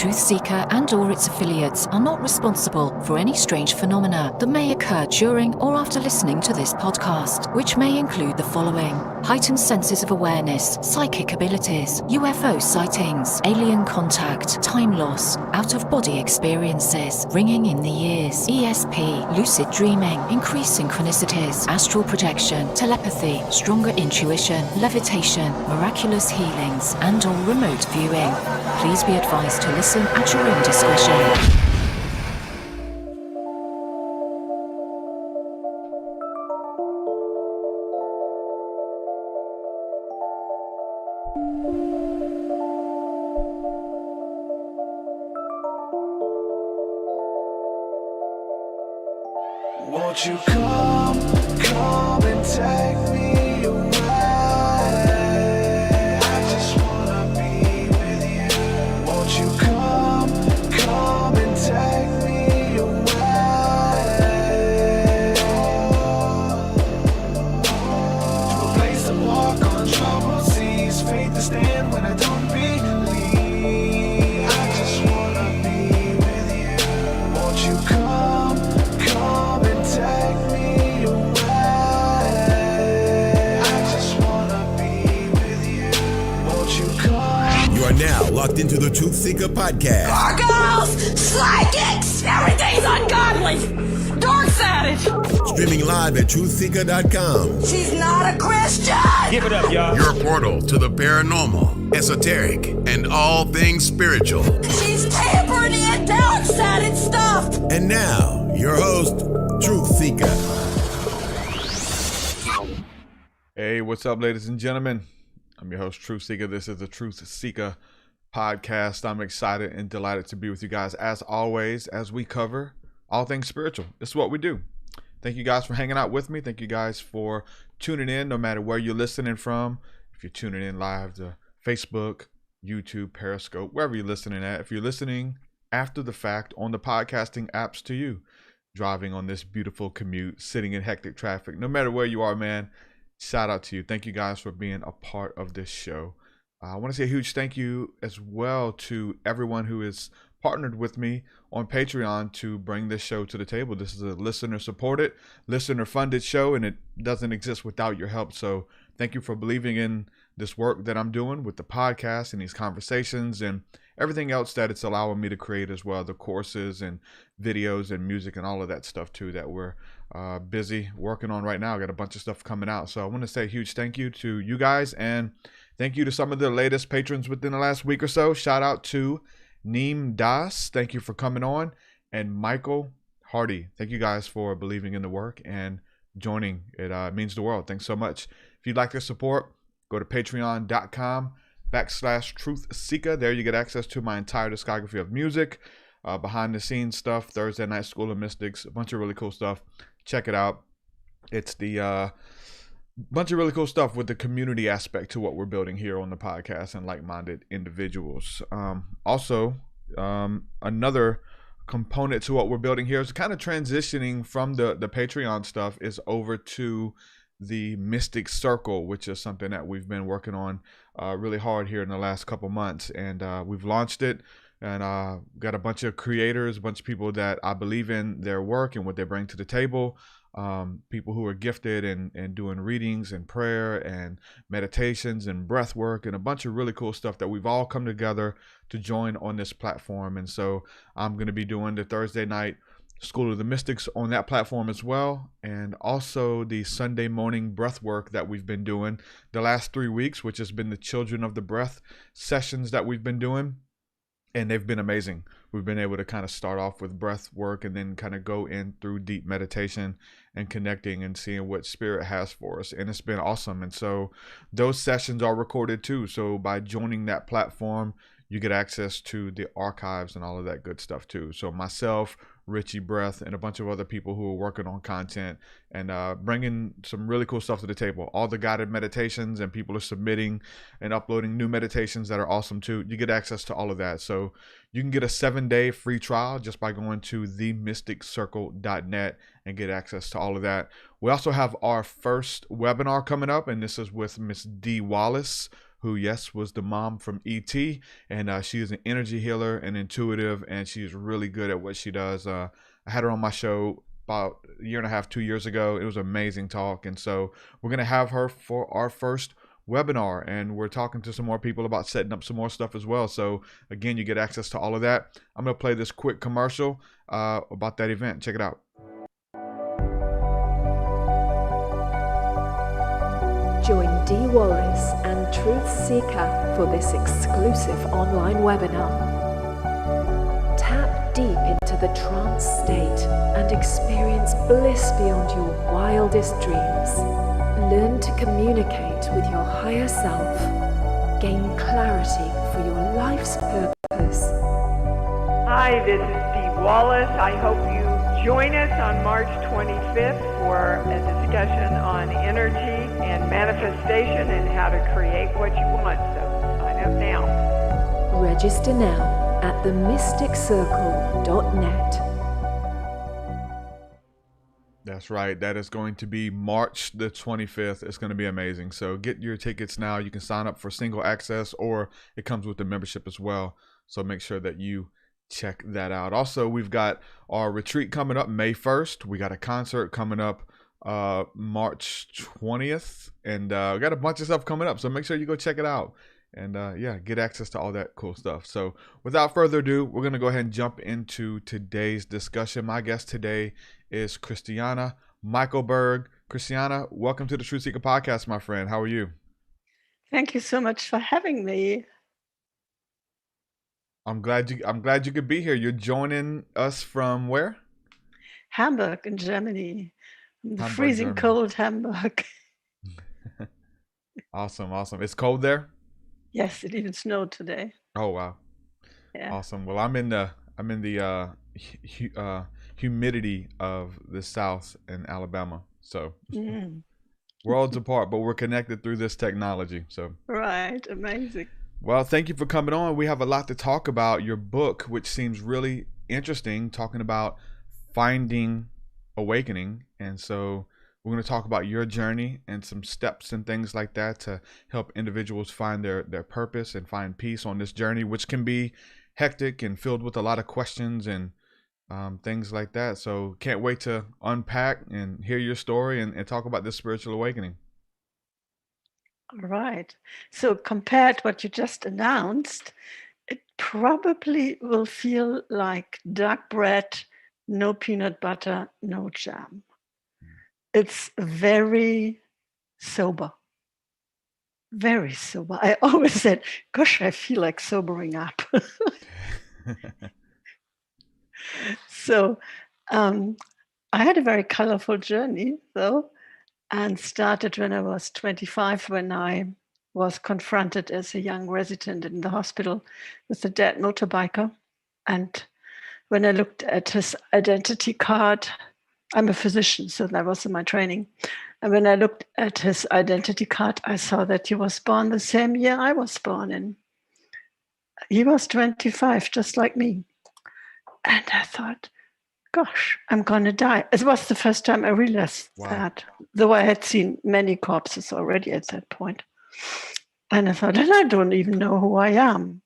TruthSeekah and/or its affiliates are not responsible for any strange phenomena that may occur during or after listening to this podcast, which may include the following: heightened senses of awareness, psychic abilities, UFO sightings, alien contact, time loss, out-of-body experiences, ringing in the ears, ESP, lucid dreaming, increased synchronicities, astral projection, telepathy, stronger intuition, levitation, miraculous healings, and/or remote viewing. Please be advised to listen at your own discretion. Won't you come and take me away? I just wanna be with you. Won't you come and take me away? To a place to walk on troubled seas, faith to stand when I don't believe. I just wanna be with you. Won't you come and take me away? I just wanna be with you. Won't you come? You are now locked into the TruthSeekah podcast. Gargoyles, psychics, everything's ungodly, dark-sided. Streaming live at TruthSeekah.com. She's not a Christian. Give it up, y'all. Your portal to the paranormal, esoteric, and all things spiritual. She's tampering in dark-sided stuff. And now, your host, TruthSeekah. Hey, what's up, ladies and gentlemen? I'm your host, TruthSeekah. This is the TruthSeekah podcast. I'm excited and delighted to be with you guys, as always, as we cover all things spiritual. This is what we do. Thank you guys for hanging out with me. Thank you guys for tuning in, no matter where you're listening from. If you're tuning in live to Facebook, YouTube, Periscope, wherever you're listening at. If you're listening after the fact on the podcasting apps to you, driving on this beautiful commute, sitting in hectic traffic, no matter where you are, man, shout out to you. Thank you guys for being a part of this show. I want to say a huge thank you as well to everyone who has partnered with me on Patreon to bring this show to the table. This is a listener-supported, listener-funded show, and it doesn't exist without your help. So thank you for believing in this work that I'm doing with the podcast and these conversations and everything else that it's allowing me to create as well, the courses and videos and music and all of that stuff too that we're busy working on right now. I got a bunch of stuff coming out. So I want to say a huge thank you to you guys, and thank you to some of the latest patrons within the last week or so. Shout out to Neem Das. Thank you for coming on. And Michael Hardy. Thank you guys for believing in the work and joining. It means the world. Thanks so much. If you'd like to support, go to patreon.com/TruthSeekah. There you get access to my entire discography of music, behind the scenes stuff, Thursday Night School of Mystics, a bunch of really cool stuff. Check it out. It's the bunch of really cool stuff with the community aspect to what we're building here on the podcast and like-minded individuals. Also, another component to what we're building here is kind of transitioning from the Patreon stuff is over to the Mystic Circle, which is something that we've been working on really hard here in the last couple months, and we've launched it, and got a bunch of creators, a bunch of people that I believe in their work and what they bring to the table, people who are gifted and doing readings and prayer and meditations and breath work and a bunch of really cool stuff that we've all come together to join on this platform. And so I'm going to be doing the Thursday night School of the Mystics on that platform as well, and also the Sunday morning breath work that we've been doing the last 3 weeks, which has been the Children of the Breath sessions that we've been doing, and they've been amazing. We've been able to kind of start off with breath work and then kind of go in through deep meditation and connecting and seeing what spirit has for us, and it's been awesome. And so those sessions are recorded too, so by joining that platform you get access to the archives and all of that good stuff too. So myself, Richie Breath, and a bunch of other people who are working on content and bringing some really cool stuff to the table. All the guided meditations, and people are submitting and uploading new meditations that are awesome too. You get access to all of that. So you can get a 7-day free trial just by going to themysticcircle.net and get access to all of that. We also have our first webinar coming up, and this is with Miss D. Wallace, who, yes, was the mom from E.T., and she is an energy healer and intuitive, and she's really good at what she does. I had her on my show about a year and a half, 2 years ago. It was an amazing talk, and so we're going to have her for our first webinar, and we're talking to some more people about setting up some more stuff as well. So again, you get access to all of that. I'm going to play this quick commercial about that event. Check it out. Join Dee Wallace and TruthSeekah for this exclusive online webinar. Tap deep into the trance state and experience bliss beyond your wildest dreams. Learn to communicate with your higher self. Gain clarity for your life's purpose. Hi, this is Dee Wallace. I hope you join us on March 25th for a discussion on energy and manifestation and how to create what you want. So sign up now. Register now at themysticcircle.net. That's right. That is going to be March the 25th. It's going to be amazing. So get your tickets now. You can sign up for single access, or it comes with the membership as well. So make sure that you check that out. Also, we've got our retreat coming up May 1st. We got a concert coming up March 20th, and we got a bunch of stuff coming up. So make sure you go check it out. And yeah, get access to all that cool stuff. So without further ado, we're going to go ahead and jump into today's discussion. My guest today is Christiane Michelberger. Christiana, welcome to the TruthSeekah podcast, my friend. How are you? Thank you so much for having me. I'm glad you could be here. You're joining us from where? Hamburg in Germany. Hamburg, Freezing Germany. cold Hamburg. Awesome. It's cold there? Yes, it even snowed today. Oh wow. Yeah. Awesome. Well, I'm in the humidity of the South in Alabama. So worlds apart, but we're connected through this technology. So Right, amazing. well, thank you for coming on. We have a lot to talk about. Your book, which seems really interesting, talking about finding awakening. And so we're going to talk about your journey and some steps and things like that to help individuals find their purpose and find peace on this journey, which can be hectic and filled with a lot of questions and things like that. So can't wait to unpack and hear your story and talk about this spiritual awakening. All right. So compared to what you just announced, it probably will feel like dark bread, no peanut butter, no jam. It's very sober. Very sober. I always said, gosh, I feel like sobering up. So I had a very colorful journey, though, and started when I was 25, when I was confronted as a young resident in the hospital with a dead motorbiker. And when I looked at his identity card, I'm a physician, so that was in my training. And when I looked at his identity card, I saw that he was born the same year I was born in. He was 25, just like me. And I thought, gosh, I'm going to die. It was the first time I realized that, though I had seen many corpses already at that point. And I thought, and I don't even know who I am.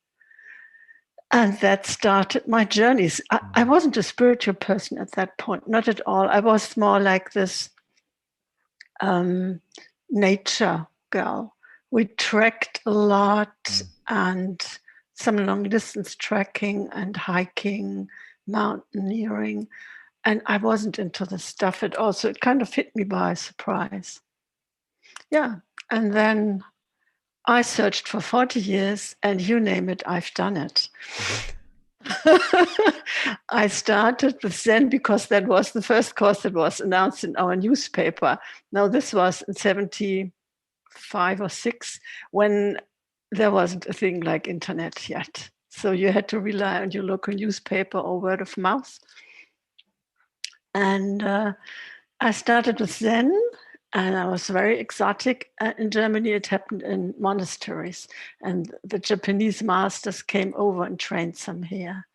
And that started my journeys. I wasn't a spiritual person at that point, not at all. I was more like this nature girl. We trekked a lot and some long distance trekking and hiking, mountaineering. And I wasn't into the stuff at all. So it kind of hit me by surprise. Yeah. And then I searched for 40 years, and you name it, I've done it. I started with Zen because that was the first course that was announced in our newspaper. Now, this was in 75 or 6, when there wasn't a thing like internet yet. So you had to rely on your local newspaper or word of mouth. And I started with Zen. And I was very exotic. In Germany, it happened in monasteries. And the Japanese masters came over and trained some here.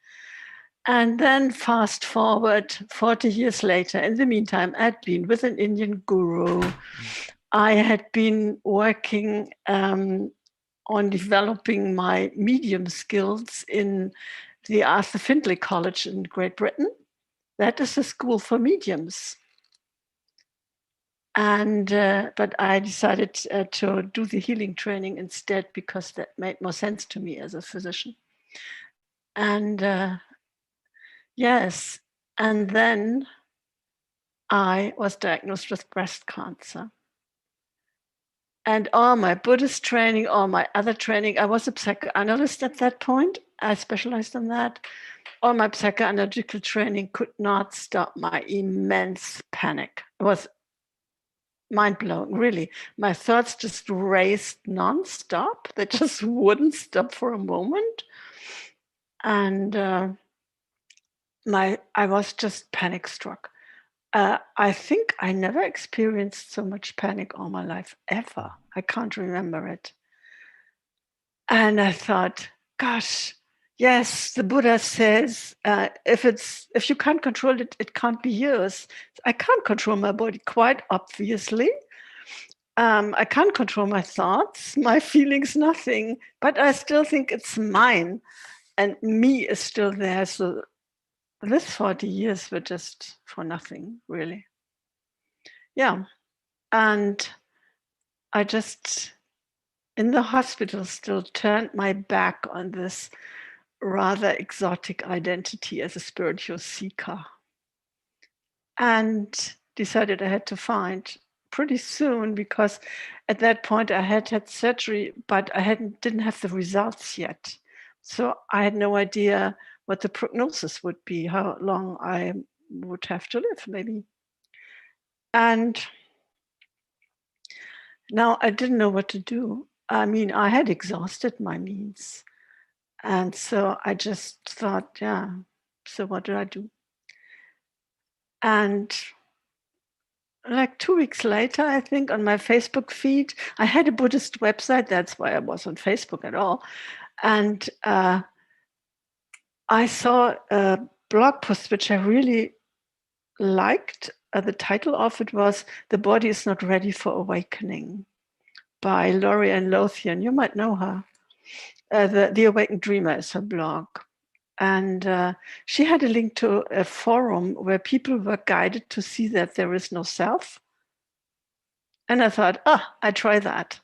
And then fast forward 40 years later, in the meantime, I'd been with an Indian guru. I had been working on developing my medium skills in the Arthur Findlay College in Great Britain. That is a school for mediums. And but I decided to do the healing training instead because that made more sense to me as a physician. And yes, and then I was diagnosed with breast cancer. And all my Buddhist training, all my other training, I was a psychoanalyst at that point. I specialized in that. All my psychoanalytical training could not stop my immense panic. It was mind-blowing, really. My thoughts just raced non-stop. They just wouldn't stop for a moment. And I was just panic-struck. I think I never experienced so much panic all my life, ever. I can't remember it. And I thought, gosh, yes, the Buddha says, if you can't control it, it can't be yours. I can't control my body, quite obviously. I can't control my thoughts, my feelings, nothing. But I still think it's mine, and me is still there. So this 40 years were just for nothing, really. Yeah. And I just, in the hospital, still turned my back on this rather exotic identity as a spiritual seeker. And decided I had to find pretty soon, because at that point I had surgery, but I didn't have the results yet. So I had no idea what the prognosis would be, how long I would have to live, maybe. And now I didn't know what to do. I mean, I had exhausted my means. And so I just thought, yeah, so what do I do? And like 2 weeks later, I think, on my Facebook feed, I had a Buddhist website. That's why I was on Facebook at all. And I saw a blog post which I really liked. The title of it was "The Body is Not Ready for Awakening" by Lorianne Lothian. You might know her. The Awakened Dreamer is her blog. And she had a link to a forum where people were guided to see that there is no self. And I thought, I try that.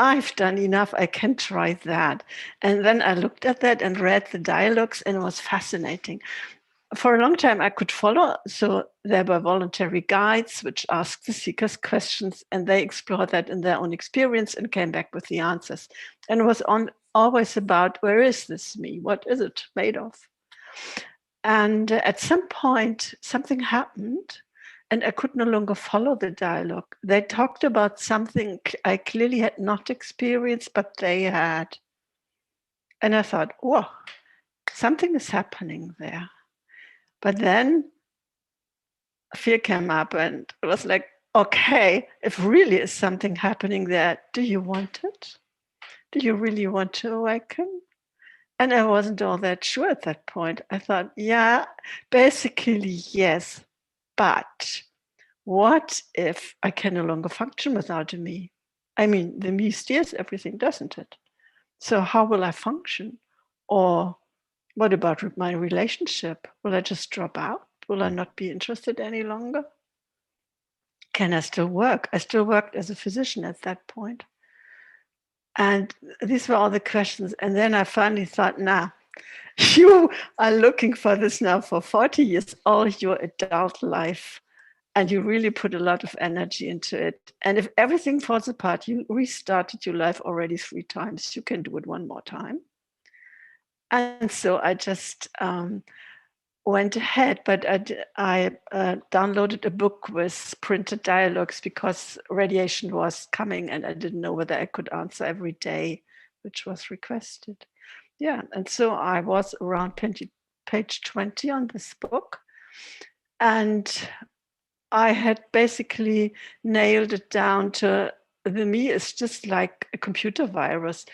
I've done enough, I can try that. And then I looked at that and read the dialogues, and it was fascinating. For a long time, I could follow. So there were voluntary guides which asked the seekers questions, and they explored that in their own experience and came back with the answers. And it was always about, where is this me? What is it made of? And at some point, something happened, and I could no longer follow the dialogue. They talked about something I clearly had not experienced, but they had. And I thought, whoa, something is happening there. But then fear came up, and it was like, okay, if really is something happening there, do you want it? Do you really want to awaken? And I wasn't all that sure at that point. I thought, yeah, basically, yes. But what if I can no longer function without a me? I mean, the me steers everything, doesn't it? So how will I function? Or what about my relationship? Will I just drop out? Will I not be interested any longer? Can I still work? I still worked as a physician at that point. And these were all the questions. And then I finally thought, nah, you are looking for this now for 40 years, all your adult life. And you really put a lot of energy into it. And if everything falls apart, you restarted your life already 3 times. You can do it one more time. And so I just went ahead, but I downloaded a book with printed dialogues because radiation was coming and I didn't know whether I could answer every day, which was requested. Yeah, and so I was around page 20 on this book. And I had basically nailed it down to the me is just like a computer virus.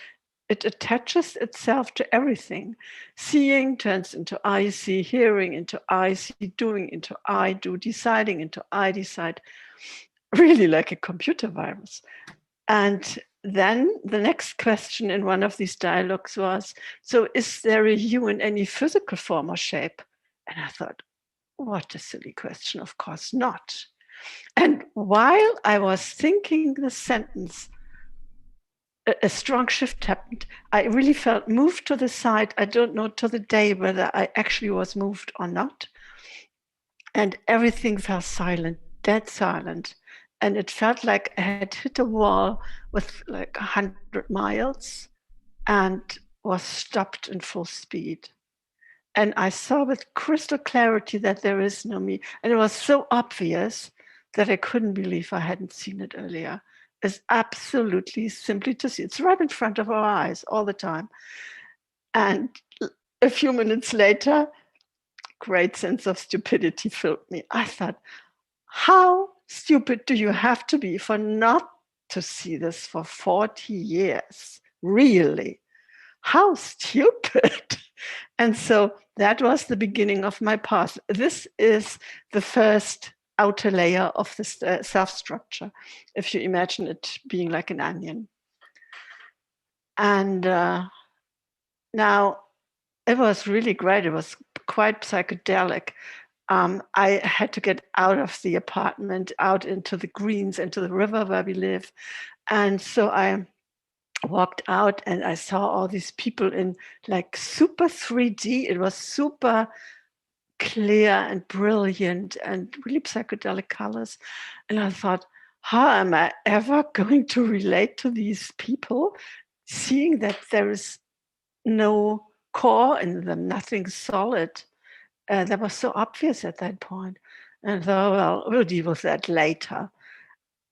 It attaches itself to everything. Seeing turns into I see, hearing into I see, doing into I do, deciding into I decide. Really like a computer virus. And then the next question in one of these dialogues was, so is there a you in any physical form or shape? And I thought, what a silly question. Of course not. And while I was thinking the sentence, a strong shift happened. I really felt moved to the side. I don't know to the day whether I actually was moved or not. And everything fell silent, dead silent. And it felt like I had hit a wall with like 100 miles and was stopped in full speed. And I saw with crystal clarity that there is no me. And it was so obvious that I couldn't believe I hadn't seen it earlier. It's absolutely simply to see. It's right in front of our eyes all the time. And a few minutes later, great sense of stupidity filled me. I thought, how stupid do you have to be for not to see this for 40 years? Really? How stupid. And so that was the beginning of my path. This is the first outer layer of the self-structure, if you imagine it being like an onion. And now it was really great. It was quite psychedelic. I had to get out of the apartment, out into the greens, into the river where we live. And so I walked out and I saw all these people in like super 3D. It was super clear and brilliant and really psychedelic colors. And I thought, how am I ever going to relate to these people, seeing that there is no core in them, nothing solid? That was so obvious at that point. And I thought, well, we'll deal with that later.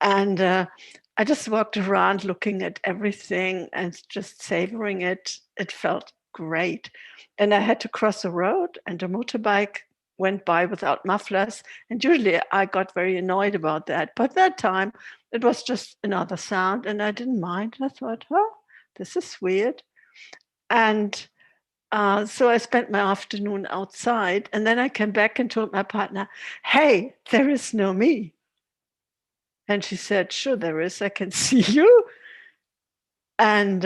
And I just walked around looking at everything and just savoring it. It felt great. And I had to cross a road and a motorbike went by without mufflers. And usually I got very annoyed about that. But that time it was just another sound and I didn't mind. I thought, oh, this is weird. And so I spent my afternoon outside. And then I came back and told my partner, hey, there is no me. And she said, sure, there is. I can see you. And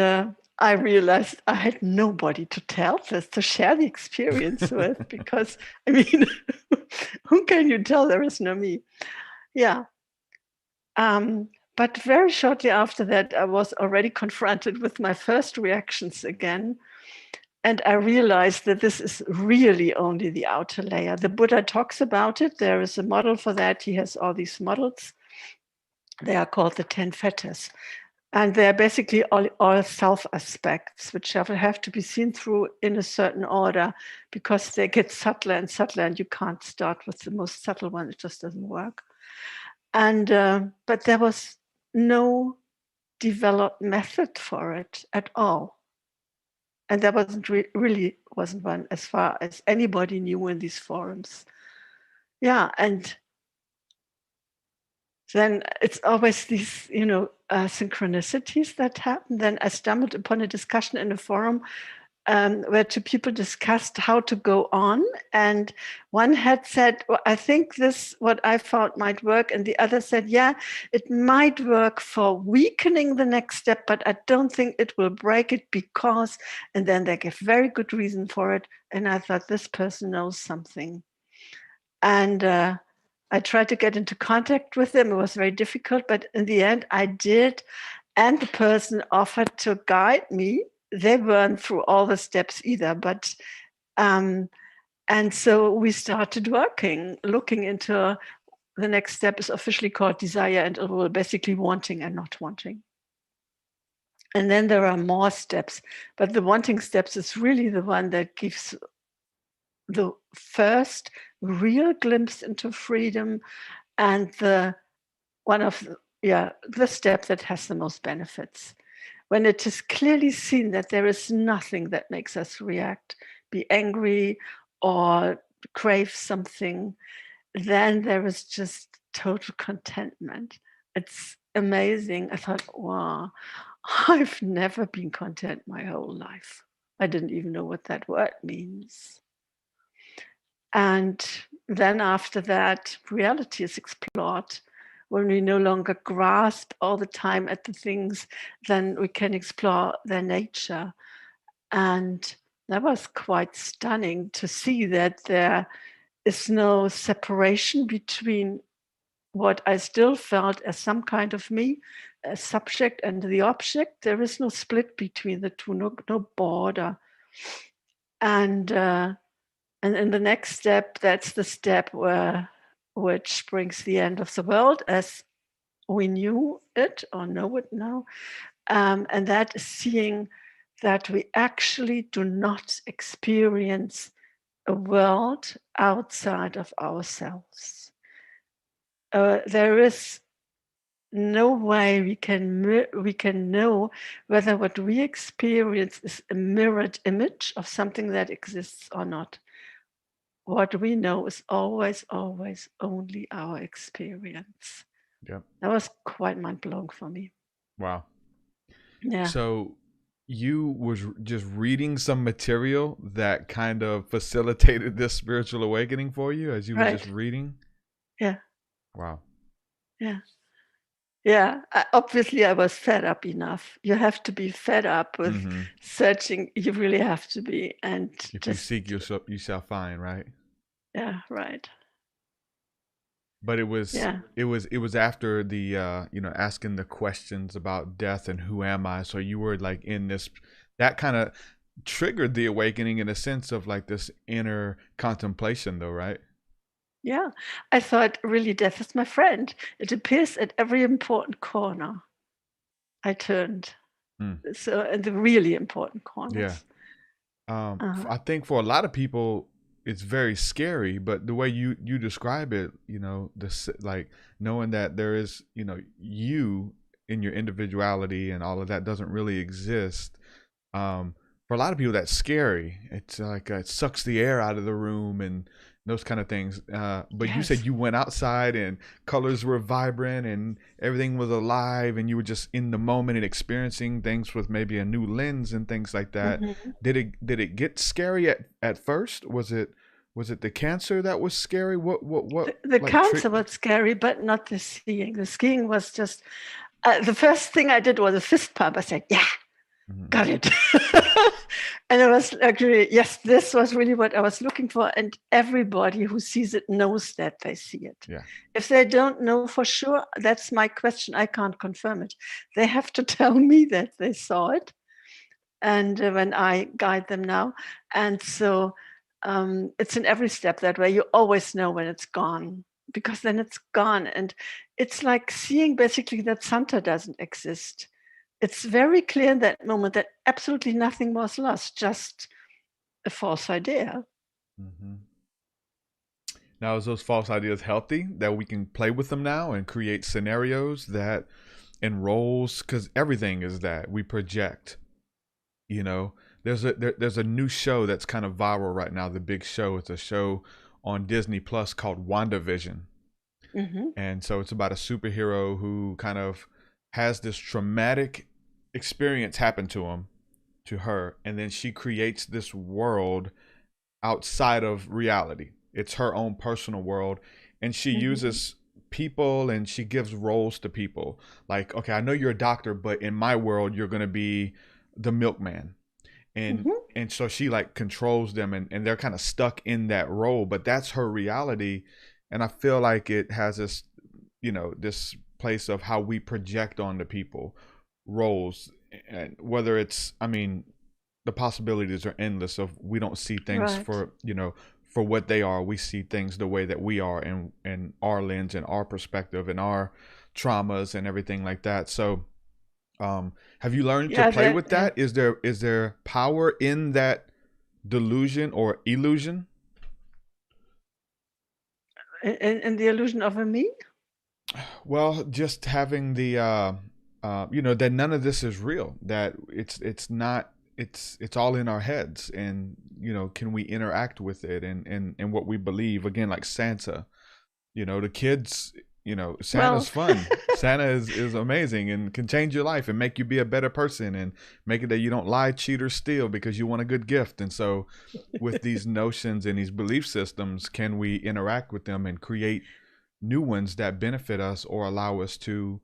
I realized I had nobody to tell this, to share the experience with, because, I mean, who can you tell there is no me? Yeah. But very shortly after that, I was already confronted with my first reactions again. And I realized that this is really only the outer layer. The Buddha talks about it. There is a model for that. He has all these models. They are called the 10 fetters. And they're basically all self aspects, which have to be seen through in a certain order because they get subtler and subtler, and you can't start with the most subtle one. It just doesn't work. And but there was no developed method for it at all. And there wasn't really wasn't one as far as anybody knew in these forums. Yeah, and then it's always these, synchronicities that happen. Then I stumbled upon a discussion in a forum where two people discussed how to go on. And one had said, well, I think this, what I found might work. And the other said, yeah, it might work for weakening the next step, but I don't think it will break it because, and then they gave very good reason for it. And I thought, this person knows something. And I tried to get into contact with them. It was very difficult, but in the end I did. And the person offered to guide me. They weren't through all the steps either, but, and so we started working, looking into the next step is officially called desire, and it will basically wanting and not wanting. And then there are more steps, but the wanting steps is really the one that gives the first real glimpse into freedom and the step that has the most benefits. When it is clearly seen that there is nothing that makes us react, be angry or crave something, then there is just total contentment. It's amazing. I thought, wow, I've never been content my whole life. I didn't even know what that word means. And then after that, reality is explored. when we no longer grasp all the time at the things, then we can explore their nature. And that was quite stunning to see that there is no separation between what I still felt as some kind of me, a subject, and the object. There is no split between the two, no border. And in the next step, that's the step which brings the end of the world as we knew it or know it now. And that is seeing that we actually do not experience a world outside of ourselves. There is no way we can know whether what we experience is a mirrored image of something that exists or not. What we know is always only our experience. Yep. That was quite mind-blowing for me. Wow. Yeah. So you was just reading some material that kind of facilitated this spiritual awakening for you as you were just reading? Yeah. Wow. Yeah. Yeah. Obviously, I was fed up enough. You have to be fed up with searching. You really have to be. And if you seek, you shall find, right? Yeah, right. But it was after the asking the questions about death and who am I. So you were like in this, that kind of triggered the awakening in a sense of like this inner contemplation, though, right? Yeah, I thought really death is my friend. It appears at every important corner I turned. So in the really important corners. Yeah. I think for a lot of people it's very scary, but the way you describe it, this like knowing that there is, you in your individuality and all of that doesn't really exist. For a lot of people that's scary. It's like it sucks the air out of the room and those kind of things. But you said you went outside and colors were vibrant and everything was alive and you were just in the moment and experiencing things with maybe a new lens and things like that. Did it get scary at first? Was it the cancer that was scary? What the like, cancer was scary, but not the skiing. The skiing was just the first thing I did was a fist pump. I said, yeah, got it. And it was actually, yes, this was really what I was looking for. And everybody who sees it knows that they see it. Yeah. If they don't know for sure, that's my question. I can't confirm it. They have to tell me that they saw it. And when I guide them now. And so it's in every step that way. You always know when it's gone, because then it's gone. And it's like seeing basically that Santa doesn't exist. It's very clear in that moment that absolutely nothing was lost, just a false idea. Now, is those false ideas healthy, that we can play with them now and create scenarios that and roles? Because everything is that we project. There's a new show that's kind of viral right now. The big show. It's a show on Disney Plus called WandaVision. And so it's about a superhero who kind of has this traumatic experience happen to her, and then she creates this world outside of reality. It's her own personal world, and she uses people and she gives roles to people. Like, okay, I know you're a doctor, but in my world, you're going to be the milkman. And so she like controls them and they're kind of stuck in that role, but that's her reality. And I feel like it has this, this place of how we project onto people roles, and whether it's, the possibilities are endless of we don't see things for what they are. We see things the way that we are and our lens and our perspective and our traumas and everything like that. So have you learned to play with that? Is there power in that delusion or illusion? In the illusion of a me? Well, just having the that none of this is real, that it's not, it's all in our heads, and can we interact with it and what we believe, again, like Santa, the kids, Santa's fun. Santa is amazing and can change your life and make you be a better person and make it that you don't lie, cheat, or steal because you want a good gift. And so with these notions and these belief systems, can we interact with them and create new ones that benefit us or allow us to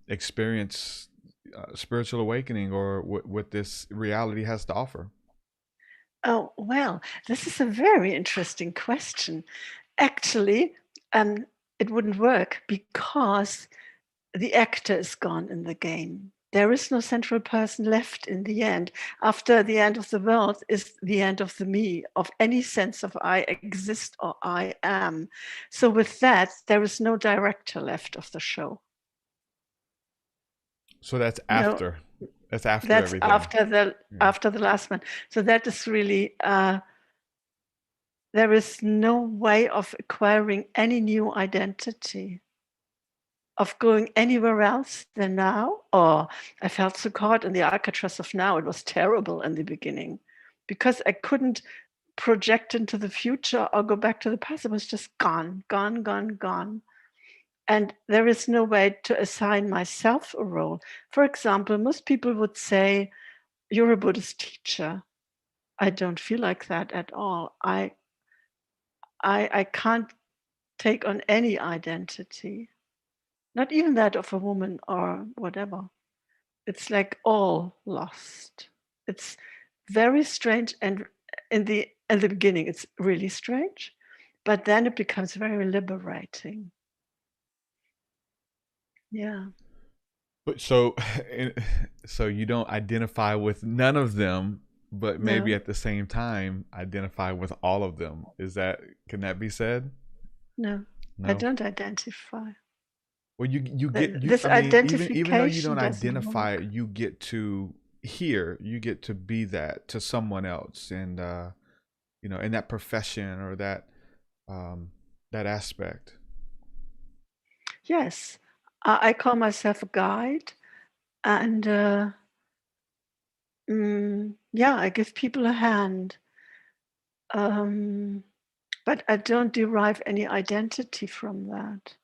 experience spiritual awakening or what this reality has to offer? Oh, well, this is a very interesting question. Actually, it wouldn't work because the actor is gone in the game. There is no central person left in the end. After the end of the world is the end of the me, of any sense of I exist or I am. So with that, there is no director left of the show. So that's No, after. That's after that's everything. after the last one. So that is really there is no way of acquiring any new identity, of going anywhere else than now. Or I felt so caught in the Alcatraz of now. It was terrible in the beginning because I couldn't project into the future or go back to the past. It was just gone, gone, gone, gone. And there is no way to assign myself a role. For example, most people would say, you're a Buddhist teacher. I don't feel like that at all. I can't take on any identity, not even that of a woman or whatever. It's like all lost. It's very strange, and in the beginning, it's really strange, but then it becomes very liberating. Yeah. But so you don't identify with none of them, but maybe No. at the same time identify with all of them. Can that be said? No, I No. don't identify. Well, you get This I mean, even though you identification don't doesn't identify, work. you get to you get to be that to someone else, and in that profession or that that aspect. Yes, I call myself a guide, and yeah, I give people a hand, but I don't derive any identity from that.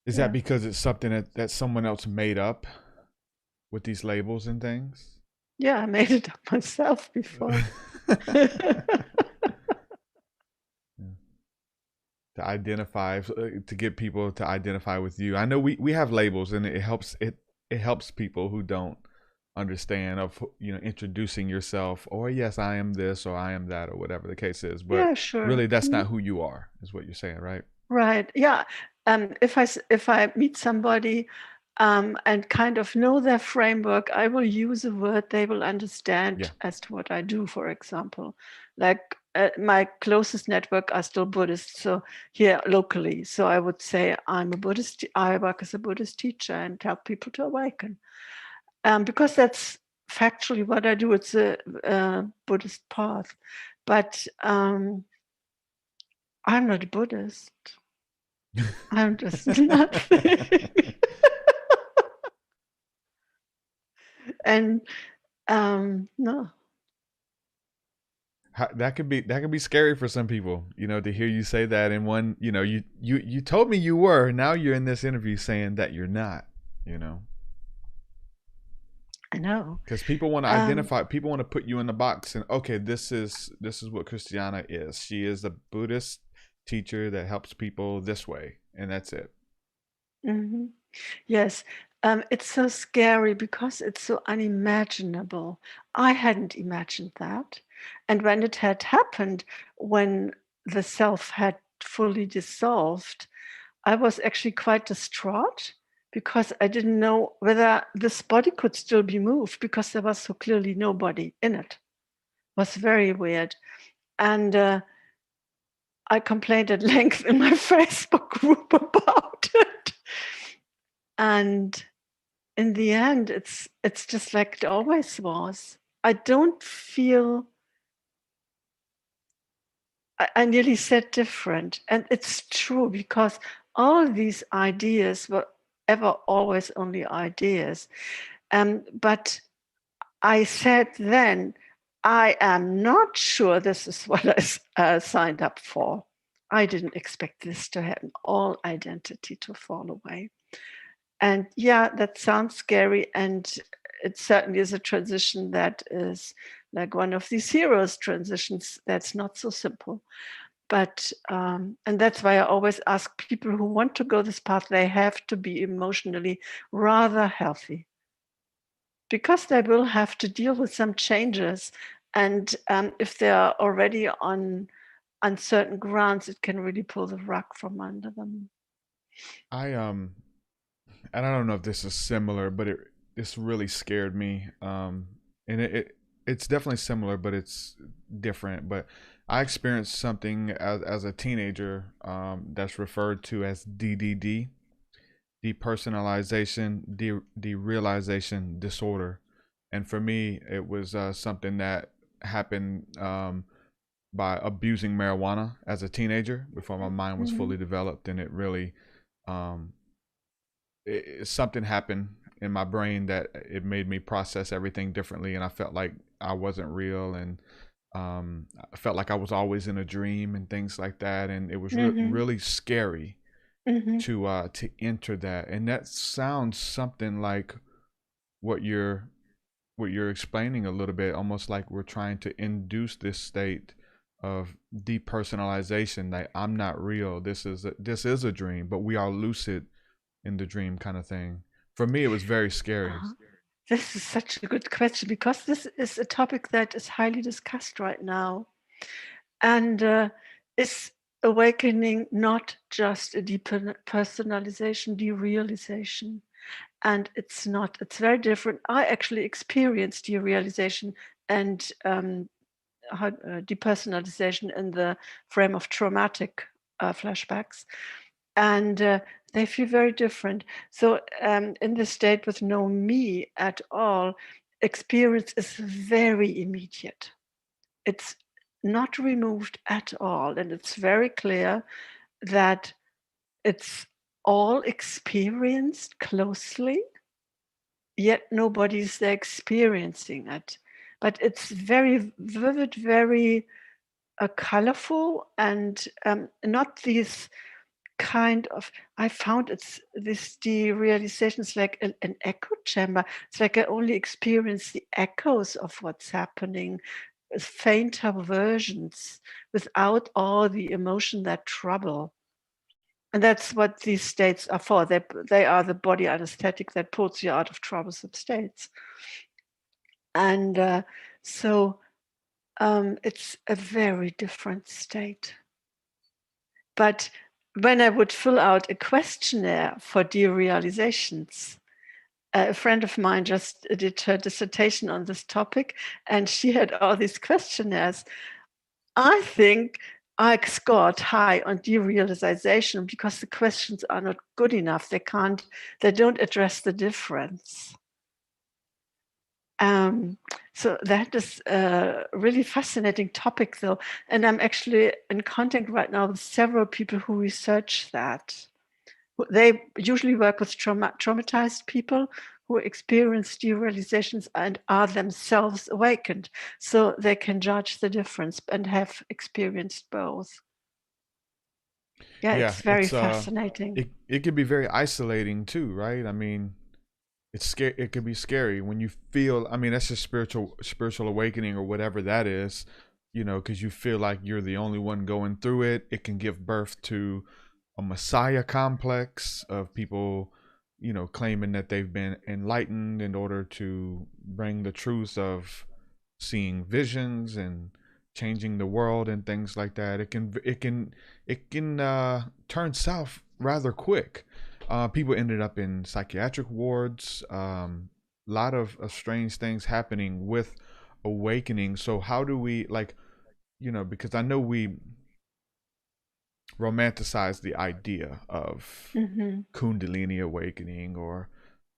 Is Yeah. that because it's something that someone else made up with these labels and things? Yeah, I made it up myself before. To identify, to get people to identify with you. I know we have labels, and it helps people who don't understand of introducing yourself, or yes, I am this or I am that or whatever the case is, but Yeah, sure. really that's not who you are, is what you're saying, right? Right. Yeah. If I meet somebody and kind of know their framework, I will use a word they will understand as to what I do, for example. Like my closest network are still Buddhists, so here locally. So I would say I'm a Buddhist. I work as a Buddhist teacher and help people to awaken, because that's factually what I do. It's a Buddhist path, but I'm not a Buddhist. I'm just nothing. And no. That could be scary for some people, to hear you say that. And one, you told me you were. Now you're in this interview saying that you're not. I know. Because people want to identify. People want to put you in the box, and okay, this is what Christiana is. She is a Buddhist teacher that helps people this way, and that's it. Mm-hmm. Yes. It's so scary because it's so unimaginable. I hadn't imagined that. And when it had happened, when the self had fully dissolved, I was actually quite distraught because I didn't know whether this body could still be moved because there was so clearly nobody in it. It was very weird. And I complained at length in my Facebook group about it. And in the end, it's just like it always was. I don't feel, I nearly said different. And it's true because all these ideas were ever always only ideas. But I said then, I am not sure this is what I signed up for. I didn't expect this to happen, all identity to fall away. And yeah, that sounds scary. And it certainly is a transition that is like one of these heroes' transitions that's not so simple. But and that's why I always ask people who want to go this path, they have to be emotionally rather healthy, because they will have to deal with some changes. And if they are already on uncertain grounds, it can really pull the rug from under them. And I don't know if this is similar, but this really scared me. And it's definitely similar, but it's different. But I experienced something as a teenager that's referred to as DDD, depersonalization, derealization disorder. And for me, it was something that happened by abusing marijuana as a teenager before my mind was fully developed, and it really something happened in my brain that it made me process everything differently, and I felt like I wasn't real, and I felt like I was always in a dream and things like that, and it was really scary to enter that. And that sounds something like what you're explaining a little bit, almost like we're trying to induce this state of depersonalization, that I'm not real, this is a dream, but we are lucid in the dream, kind of thing. For me, it was very scary. This is such a good question, because this is a topic that is highly discussed right now, and is awakening not just a depersonalization, derealization. And it's very different. I actually experienced derealization and depersonalization in the frame of traumatic flashbacks, and they feel very different. So in the state with no me at all, experience is very immediate. It's not removed at all, and it's very clear that it's all experienced closely, yet nobody's there experiencing it. But it's very vivid, very colorful, and not these kind of, I found it's this derealization is like an echo chamber. It's like I only experience the echoes of what's happening, fainter versions, without all the emotion that trouble. And that's what these states are for. They are the body anesthetic that pulls you out of troublesome states. And so it's a very different state. But when I would fill out a questionnaire for derealizations, a friend of mine just did her dissertation on this topic, and she had all these questionnaires. I think I scored high on derealization because the questions are not good enough. They don't address the difference. So that is a really fascinating topic, though. And I'm actually in contact right now with several people who research that. They usually work with traumatized people who experience derealizations and are themselves awakened, so they can judge the difference and have experienced both. Yeah, it's very fascinating. It can be very isolating too, right? I mean, it's scary. It can be scary when you feel, I mean, that's just spiritual awakening or whatever that is, because you feel like you're the only one going through it. It can give birth to a messiah complex of people, claiming that they've been enlightened in order to bring the truth of seeing visions and changing the world and things like that. It can turn south rather quick. People ended up in psychiatric wards. Lot of strange things happening with awakening. So how do we, because I know we romanticize the idea of Kundalini awakening or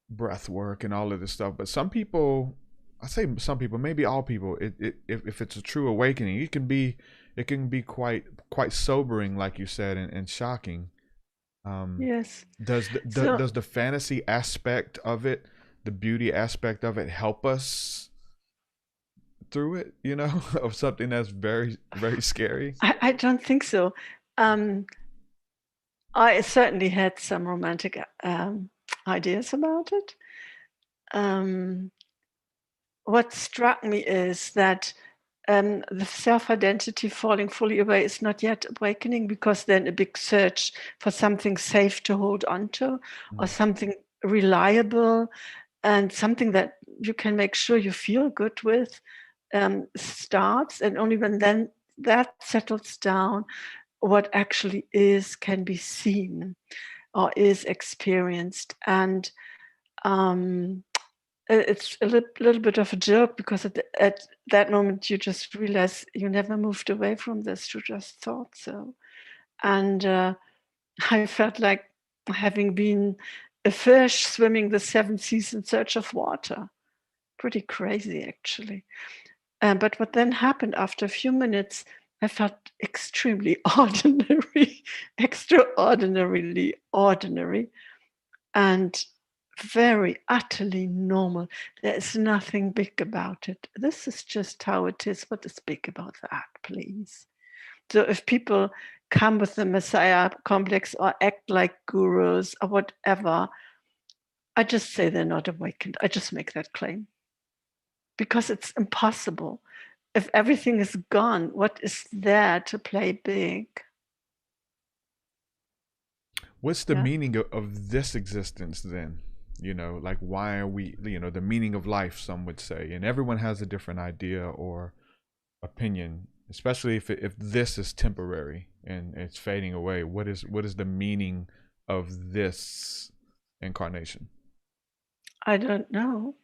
breath work and all of this stuff, but some people, I say some people, maybe all people, if it's a true awakening, it can be quite sobering, like you said, and shocking. Yes. Does the fantasy aspect of it, the beauty aspect of it, help us through it, of something that's very, very scary? I don't think so. I certainly had some romantic ideas about it. What struck me is that the self-identity falling fully away is not yet awakening, because then a big search for something safe to hold on to, or something reliable, and something that you can make sure you feel good with starts. And only when then that settles down, what actually is can be seen or is experienced. And it's a little bit of a joke, because at that moment you just realize you never moved away from this, you just thought so. And I felt like having been a fish swimming the seven seas in search of water. Pretty crazy, actually. But what then happened after a few minutes, I felt extremely ordinary, extraordinarily ordinary, and very utterly normal. There is nothing big about it. This is just how it is. What is big about that, please? So if people come with the Messiah complex or act like gurus or whatever, I just say they're not awakened. I just make that claim, because it's impossible. If everything is gone, what is there to play big? What's the meaning of this existence then? You know, like, why are we, you know, the meaning of life, some would say, and everyone has a different idea or opinion, especially if this is temporary and it's fading away. What is the meaning of this incarnation? I don't know.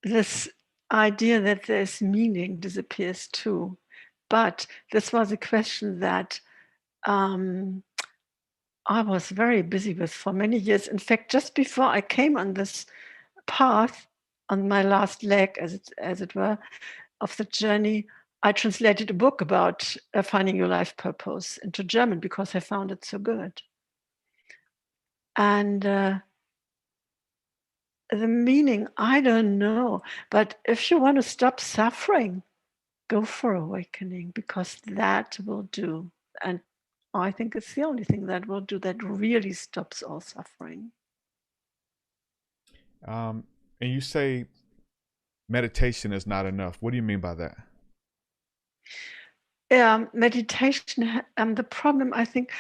This idea that there's meaning disappears too. But this was a question that I was very busy with for many years. In fact, just before I came on this path, on my last leg, as it were, of the journey, I translated a book about finding your life purpose into German, because I found it so good. And the meaning, I don't know. But if you want to stop suffering, go for awakening, because that will do. And I think it's the only thing that will do, that really stops all suffering. And you say meditation is not enough. What do you mean by that? Yeah, meditation. The problem, I think,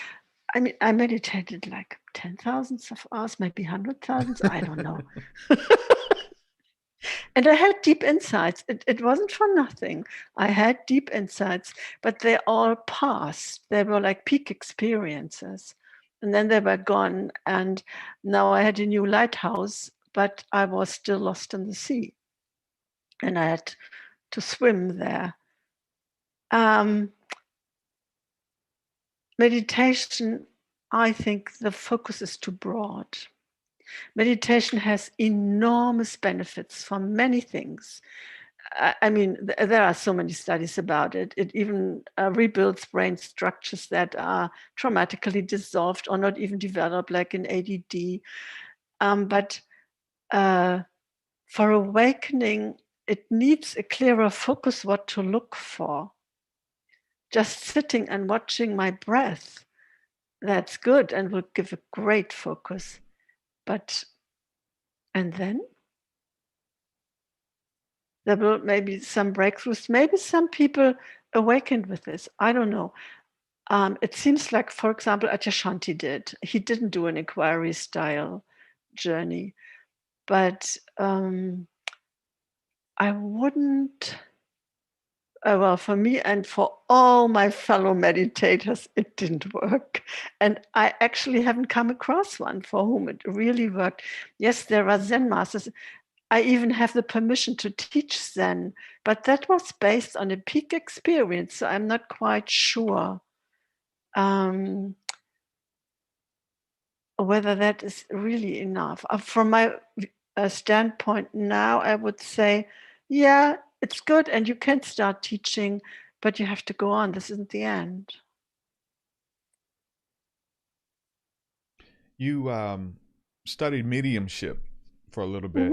I mean, I meditated like 10,000 of hours, maybe 100,000. I don't know. And I had deep insights. It wasn't for nothing. I had deep insights, but they all passed. They were like peak experiences. And then they were gone. And now I had a new lighthouse, but I was still lost in the sea. And I had to swim there. Meditation, I think the focus is too broad. Meditation has enormous benefits for many things. I mean, there are so many studies about it. It even rebuilds brain structures that are traumatically dissolved or not even developed, like in ADD. But for awakening, it needs a clearer focus what to look for. Just sitting and watching my breath, that's good and will give a great focus. But, and then there will maybe some breakthroughs, maybe some people awakened with this. I don't know. It seems like, for example, Adyashanti did. He didn't do an inquiry style journey, but I wouldn't. Well, for me and for all my fellow meditators, it didn't work. And I actually haven't come across one for whom it really worked. Yes, there are Zen masters. I even have the permission to teach Zen, but that was based on a peak experience. So I'm not quite sure whether that is really enough. From my standpoint now, I would say, yeah, it's good and you can start teaching, but you have to go on. This isn't the end. You studied mediumship for a little bit.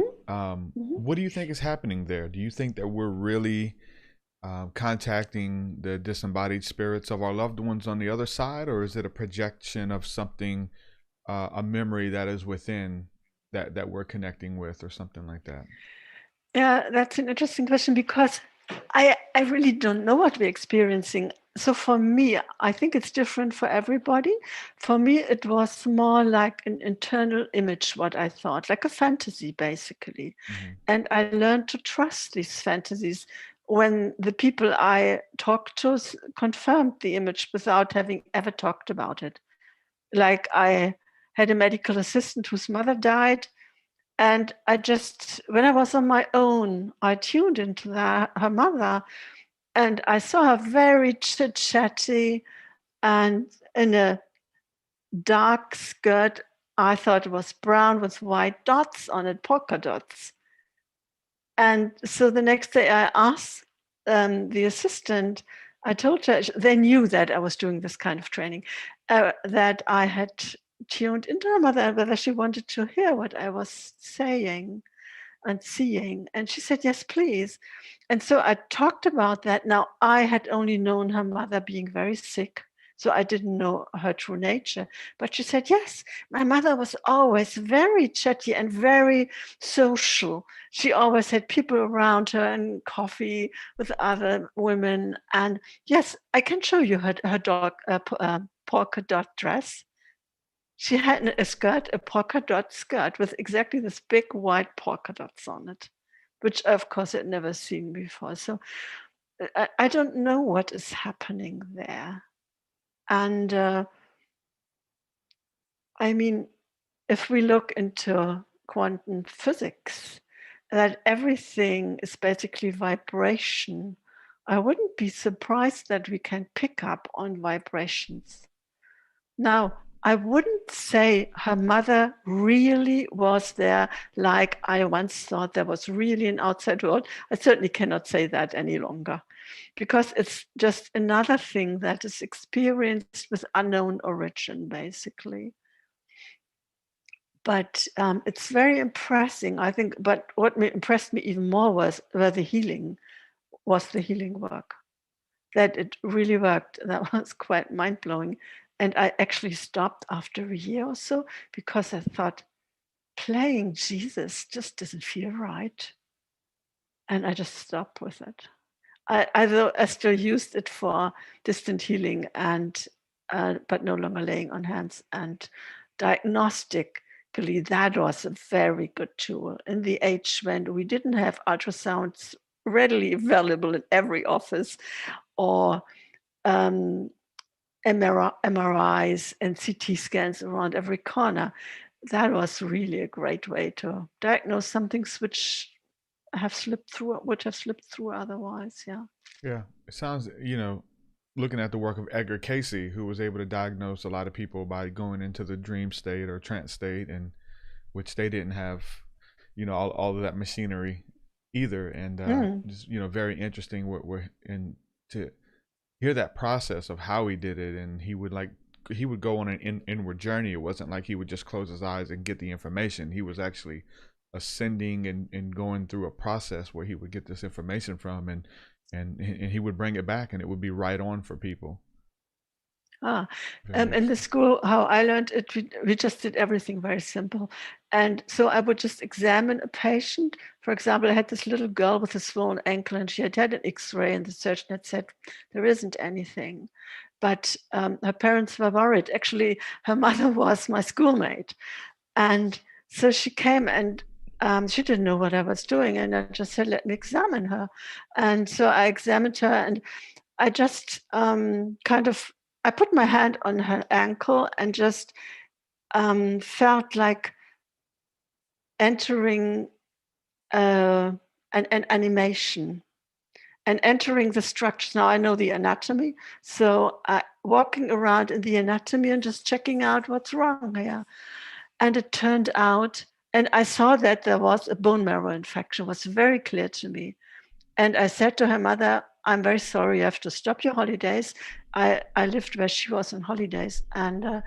What do you think is happening there? Do you think that we're really contacting the disembodied spirits of our loved ones on the other side, or is it a projection of something, a memory that is within that we're connecting with, or something like that? Yeah, that's an interesting question, because I really don't know what we're experiencing. So for me, I think it's different for everybody. For me, it was more like an internal image, what I thought, like a fantasy, basically. And I learned to trust these fantasies when the people I talked to confirmed the image without having ever talked about it. Like I had a medical assistant whose mother died. And I just, when I was on my own, I tuned into her mother, and I saw her very chit-chatty and in a dark skirt. I thought it was brown with white dots on it, polka dots. And so the next day I asked the assistant, I told her, they knew that I was doing this kind of training, that I had tuned into her mother and whether she wanted to hear what I was saying and seeing. And she said, yes, please. And so I talked about that. Now, I had only known her mother being very sick, so I didn't know her true nature. But she said, yes, my mother was always very chatty and very social. She always had people around her and coffee with other women. And yes, I can show you her polka dot dress. She had a skirt, a polka dot skirt with exactly this big white polka dots on it, which of course I'd never seen before. So I don't know what is happening there. And I mean, if we look into quantum physics, that everything is basically vibration, I wouldn't be surprised that we can pick up on vibrations. Now, I wouldn't say her mother really was there like I once thought there was really an outside world. I certainly cannot say that any longer, because it's just another thing that is experienced with unknown origin, basically. But it's very impressive, I think. But what impressed me even more was the healing work, that it really worked. That was quite mind-blowing. And I actually stopped after a year or so because I thought playing Jesus just doesn't feel right. And I just stopped with it. I still used it for distant healing and but no longer laying on hands. And diagnostically, that was a very good tool in the age when we didn't have ultrasounds readily available in every office, or MRIs and CT scans around every corner. That was really a great way to diagnose some things which would have slipped through otherwise. Yeah, it sounds, looking at the work of Edgar Casey, who was able to diagnose a lot of people by going into the dream state or trance state, and which they didn't have, all of that machinery either. And just, very interesting and to hear that process of how he did it. And he would go on an inward journey. It wasn't like he would just close his eyes and get the information. He was actually ascending and going through a process where he would get this information from, and he would bring it back, and it would be right on for people. In the school, how I learned it, we just did everything very simple. And so I would just examine a patient. For example, I had this little girl with a swollen ankle, and she had had an X-ray, and the surgeon had said, there isn't anything. But her parents were worried. Actually, her mother was my schoolmate. And so she came, and she didn't know what I was doing. And I just said, let me examine her. And so I examined her, and I just I put my hand on her ankle and just felt like entering an animation and entering the structures. Now I know the anatomy, so walking around in the anatomy and just checking out what's wrong here. And it turned out, and I saw that there was a bone marrow infection. It was very clear to me. And I said to her mother, I'm very sorry, you have to stop your holidays. I lived where she was on holidays, and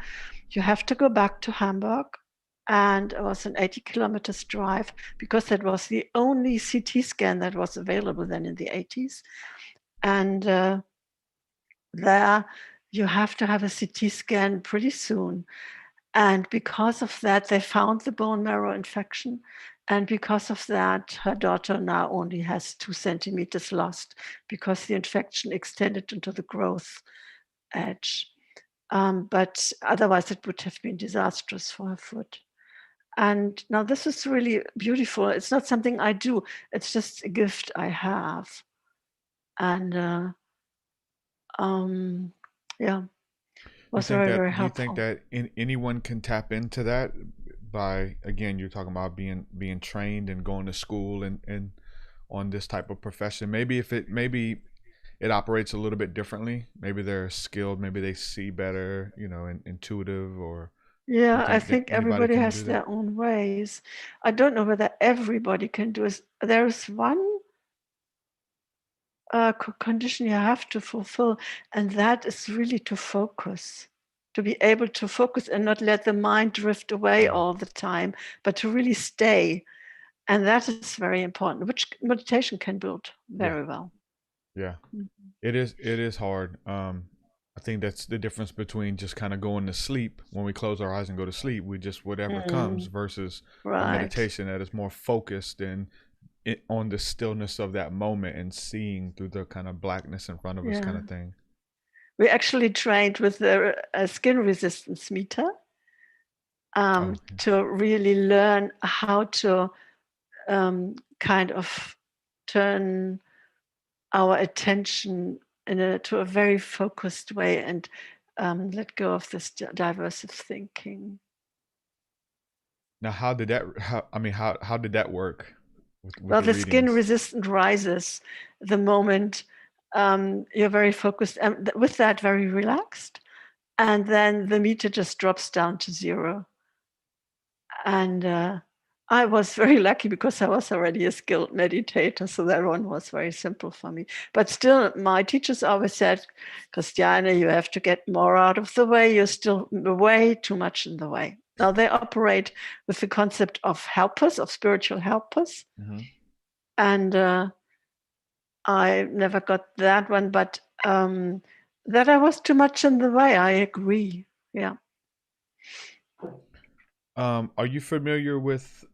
you have to go back to Hamburg. And it was an 80 kilometers drive, because that was the only CT scan that was available then in the 80s. And there you have to have a CT scan pretty soon. And because of that, they found the bone marrow infection. And because of that, her daughter now only has 2 centimeters lost because the infection extended into the growth edge. But otherwise, it would have been disastrous for her foot. And now this is really beautiful. It's not something I do, it's just a gift I have. And yeah, was very, very Do you think helpful. that anyone can tap into that by, again, you're talking about being trained and going to school and on this type of profession? Maybe it operates a little bit differently. Maybe they're skilled, maybe they see better, intuitive, or do you Yeah, I think that think anybody everybody can has do that? their own ways. I don't know whether everybody can do it. There's one condition you have to fulfill, and that is really to focus, to be able to focus and not let the mind drift away all the time, but to really stay. And that is very important, which meditation can build Yeah, very well. yeah. Mhm. It is hard. I think that's the difference between just kind of going to sleep. When we close our eyes and go to sleep, we just whatever comes, Mm, versus a right. meditation that is more focused and on the stillness of that moment and seeing through the kind of blackness in front of us, kind Yeah. of thing. We actually trained with the skin resistance meter Oh, to really learn how to kind of turn our attention to a very focused way and let go of this diverse thinking. now how did that? How did that work with Well, the the skin readings? resistant rises the moment you're very focused and with that very relaxed. And then the meter just drops down to 0. And I was very lucky because I was already a skilled meditator, so that one was very simple for me. But still, my teachers always said, Christiana, you have to get more out of the way. You're still way too much in the way. Now, they operate with the concept of helpers, of spiritual helpers. Hmm. And I never got that one, but that I was too much in the way. I agree. Yeah. Are you familiar with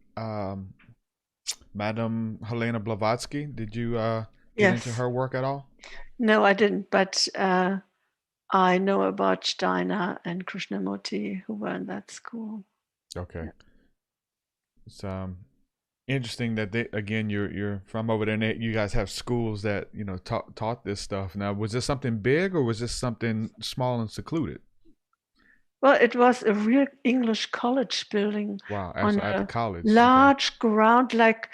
Madame Helena Blavatsky? Did you get into Yes. her work at all? No, I didn't, but I know about Steiner and Krishnamurti who were in that school. Okay. Yeah. It's interesting that they, again, you're from over there and you guys have schools that taught this stuff. Now, was this something big or was this something small and secluded? Well, it was a real English college building Wow, on actually at the a college. Okay. large ground, like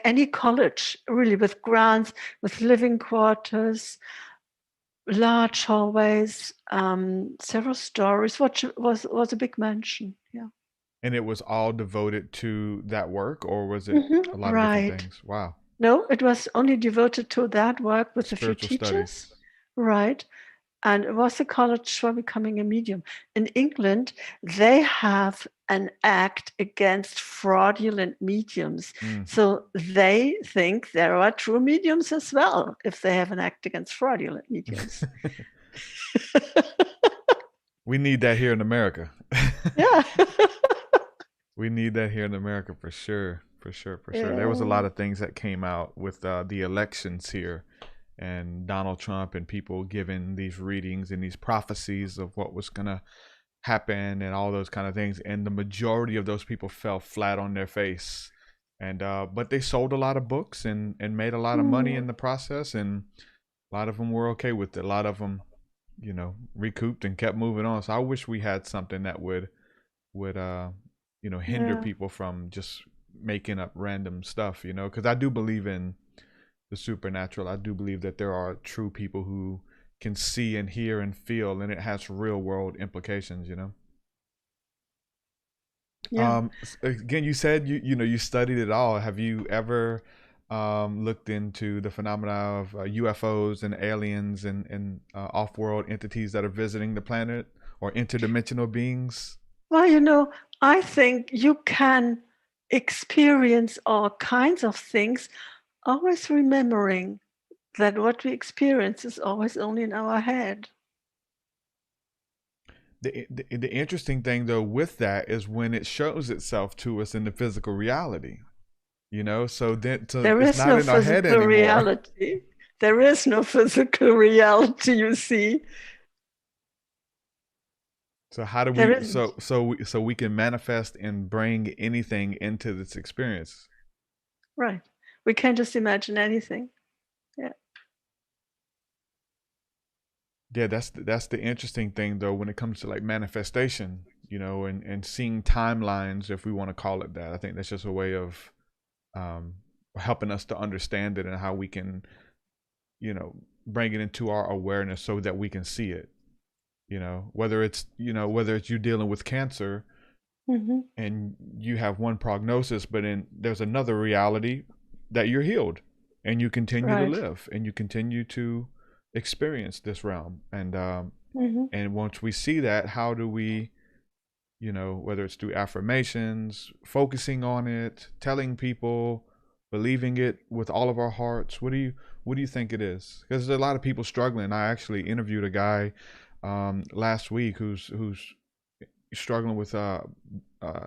any college, really, with grounds, with living quarters, large hallways, several stories. What was a big mansion. Yeah. And it was all devoted to that work, or was it a lot of different Right. things? Wow. No, it was only devoted to that work with a few Spiritual studies. teachers. Right. And it was a college for becoming a medium. In England, they have an act against fraudulent mediums. Mm. So they think there are true mediums as well if they have an act against fraudulent mediums. We need that here in America. Yeah. We need that here in America for sure. For sure. For sure. There was a Yeah. lot of things that came out with the elections here and Donald Trump and people giving these readings and these prophecies of what was going to happen and all those kind of things. And the majority of those people fell flat on their face. And but they sold a lot of books and made a lot of money in Mm. the process. And a lot of them were okay with it. A lot of them, recouped and kept moving on. So I wish we had something that would hinder Yeah. people from just making up random stuff, because I do believe in the supernatural. I do believe that there are true people who can see and hear and feel, and it has real world implications. Yeah. Again, you said you studied it all. Have you ever looked into the phenomena of UFOs and aliens and off-world entities that are visiting the planet, or interdimensional beings? Well, I think you can experience all kinds of things, always remembering that what we experience is always only in our head. The interesting thing though with that is when it shows itself to us in the physical reality. you know, so then There it's is not no in our head physical anymore. reality. There is no physical reality, you see. So how do There we isn't. so we can manifest and bring anything into this experience? Right. We can't just imagine anything. Yeah. Yeah, that's the interesting thing though when it comes to like manifestation, you know, and seeing timelines, if we want to call it that. I think that's just a way of helping us to understand it and how we can, you know, bring it into our awareness so that we can see it. You know, whether it's you dealing with cancer Mm-hmm. and you have one prognosis, but then there's another reality that you're healed and you continue to Right. live and you continue to experience this realm. Mm-hmm. And once we see that, how do we, you know, whether it's through affirmations, focusing on it, telling people, believing it with all of our hearts, what do you think it is? Because there's a lot of people struggling. I actually interviewed a guy last week who's struggling with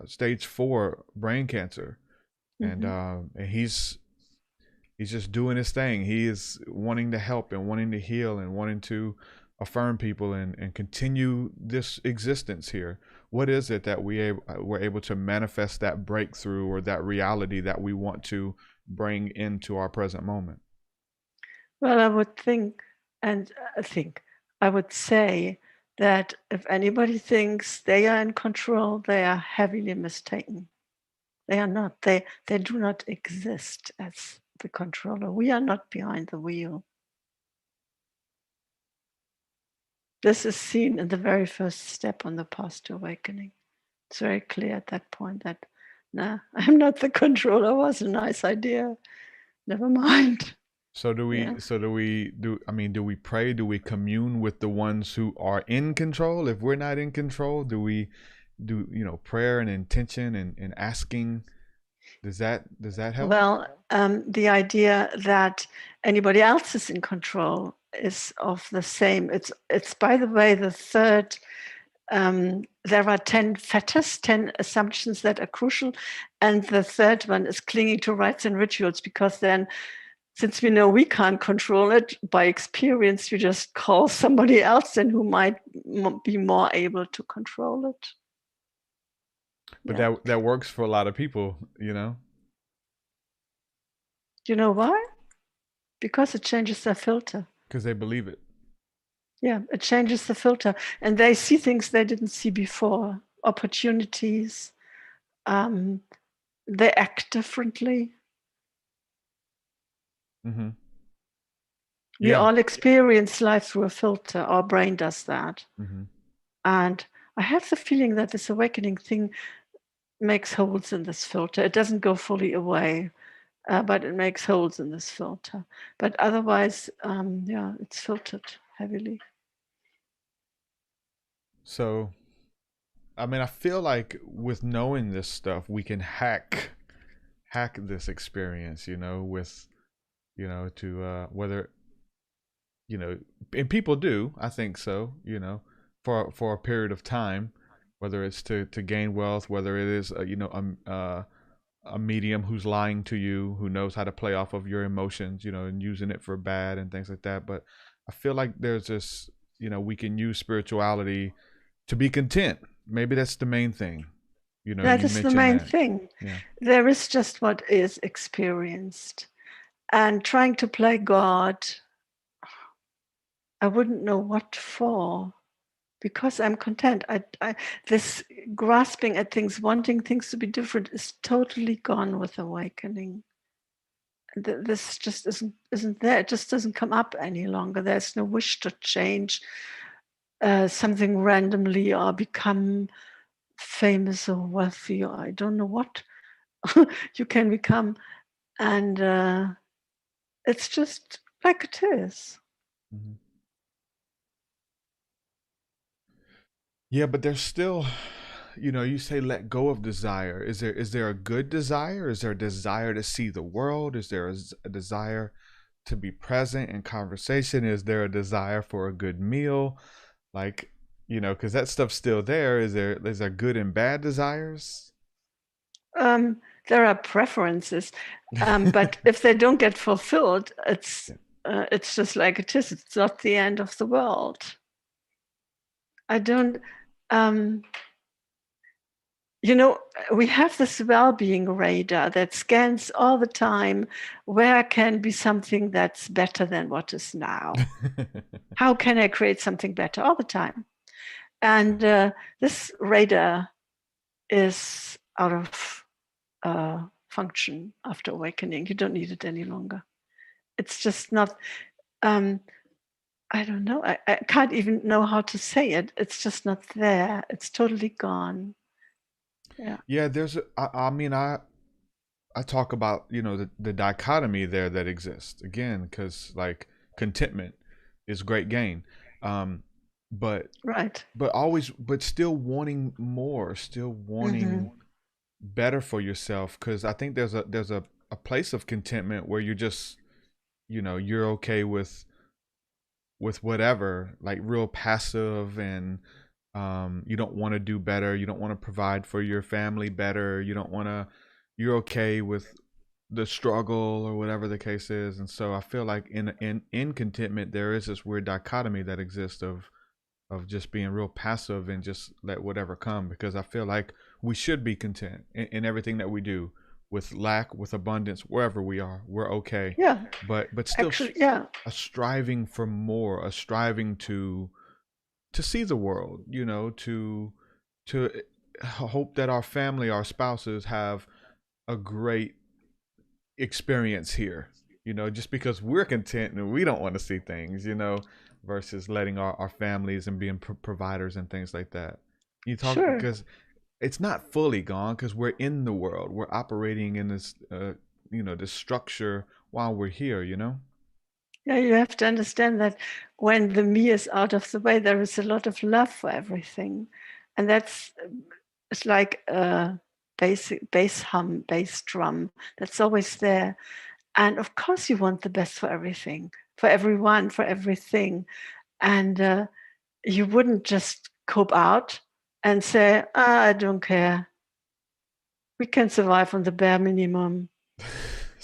stage 4 brain cancer, Mm-hmm. and he's just doing his thing. He is wanting to help and wanting to heal and wanting to affirm people and continue this existence here. What is it that we're able to manifest that breakthrough or that reality that we want to bring into our present moment? Well, I would think, and I would say that if anybody thinks they are in control, they are heavily mistaken. They are not. They do not exist as the controller. We are not behind the wheel. This is seen in the very first step on the path to awakening. It's very clear at that point that, nah, I'm not the controller. Was a nice idea. Never mind. So do we Yeah. do we pray? Do we commune with the ones who are in control? If we're not in control, do we do, you know, prayer and intention and asking? Does that help? Well, the idea that anybody else is in control is of the same. It's by the way, the third. There are 10 fetters, 10 assumptions that are crucial, and the third one is clinging to rites and rituals, because then, since we know we can't control it, by experience, we just call somebody else in who might be more able to control it. But Yeah. that works for a lot of people, you know. You know why? Because it changes their filter. Because they believe it. Yeah, it changes the filter, and they see things they didn't see before, opportunities. They act differently. Mm-hmm. We Yeah. all experience life through a filter. Our brain does that. Mm-hmm. And I have the feeling that this awakening thing makes holes in this filter. It doesn't go fully away, but it makes holes in this filter. But otherwise, it's filtered heavily. So, I mean, I feel like with knowing this stuff, we can hack this experience, you know, with, you know, to whether, you know, and people do, I think so, you know, for a period of time, whether it's to gain wealth, whether it is you know, a medium who's lying to you, who knows how to play off of your emotions, you know, and using it for bad and things like that. But I feel like there's this, you know, we can use spirituality to be content. Maybe that's the main thing. You know, That you is the mentioned main that. thing. Yeah. There is just what is experienced. And trying to play God, I wouldn't know what for, because I'm content. This grasping at things, wanting things to be different, is totally gone with awakening. This just isn't there. It just doesn't come up any longer. There's no wish to change something randomly or become famous or wealthy, or I don't know what you can become. And it's just like it is. Mm-hmm. Yeah, but there's still, you know, you say let go of desire. Is there a good desire? Is there a desire to see the world? Is there a desire to be present in conversation? Is there a desire for a good meal? Like, you know, because that stuff's still there. Is there good and bad desires? there are preferences, but if they don't get fulfilled, it's just like it is. It's not the end of the world. I don't. We have this well-being radar that scans all the time. Where can be something that's better than what is now? How can I create something better all the time? And this radar is out of function after awakening. You don't need it any longer. It's just not. I don't know. I can't even know how to say it. It's just not there. It's totally gone. Yeah, I talk about, the dichotomy there that exists again, because like contentment is great gain, but right, but still wanting more, still wanting better for yourself, because I think there's a place of contentment where you're just, you're okay with whatever, like real passive, and you don't want to do better, you don't want to provide for your family better, you're okay with the struggle or whatever the case is. And so I feel like in contentment there is this weird dichotomy that exists of just being real passive and just let whatever come, because I feel like we should be content in everything that we do, with lack, with abundance, wherever we are, we're okay. Yeah. But still, actually, yeah, a striving for more, a striving to see the world, to hope that our family, our spouses have a great experience here, just because we're content and we don't want to see things, versus letting our families and being providers and things like that. You talk, sure, because it's not fully gone, because we're in the world, we're operating in this this structure while we're here. Yeah, you have to understand that when the me is out of the way, there is a lot of love for everything, and it's like a bass hum, bass drum that's always there. And of course, you want the best for everything, for everyone, for everything, and you wouldn't just cope out and say, I don't care. We can survive on the bare minimum.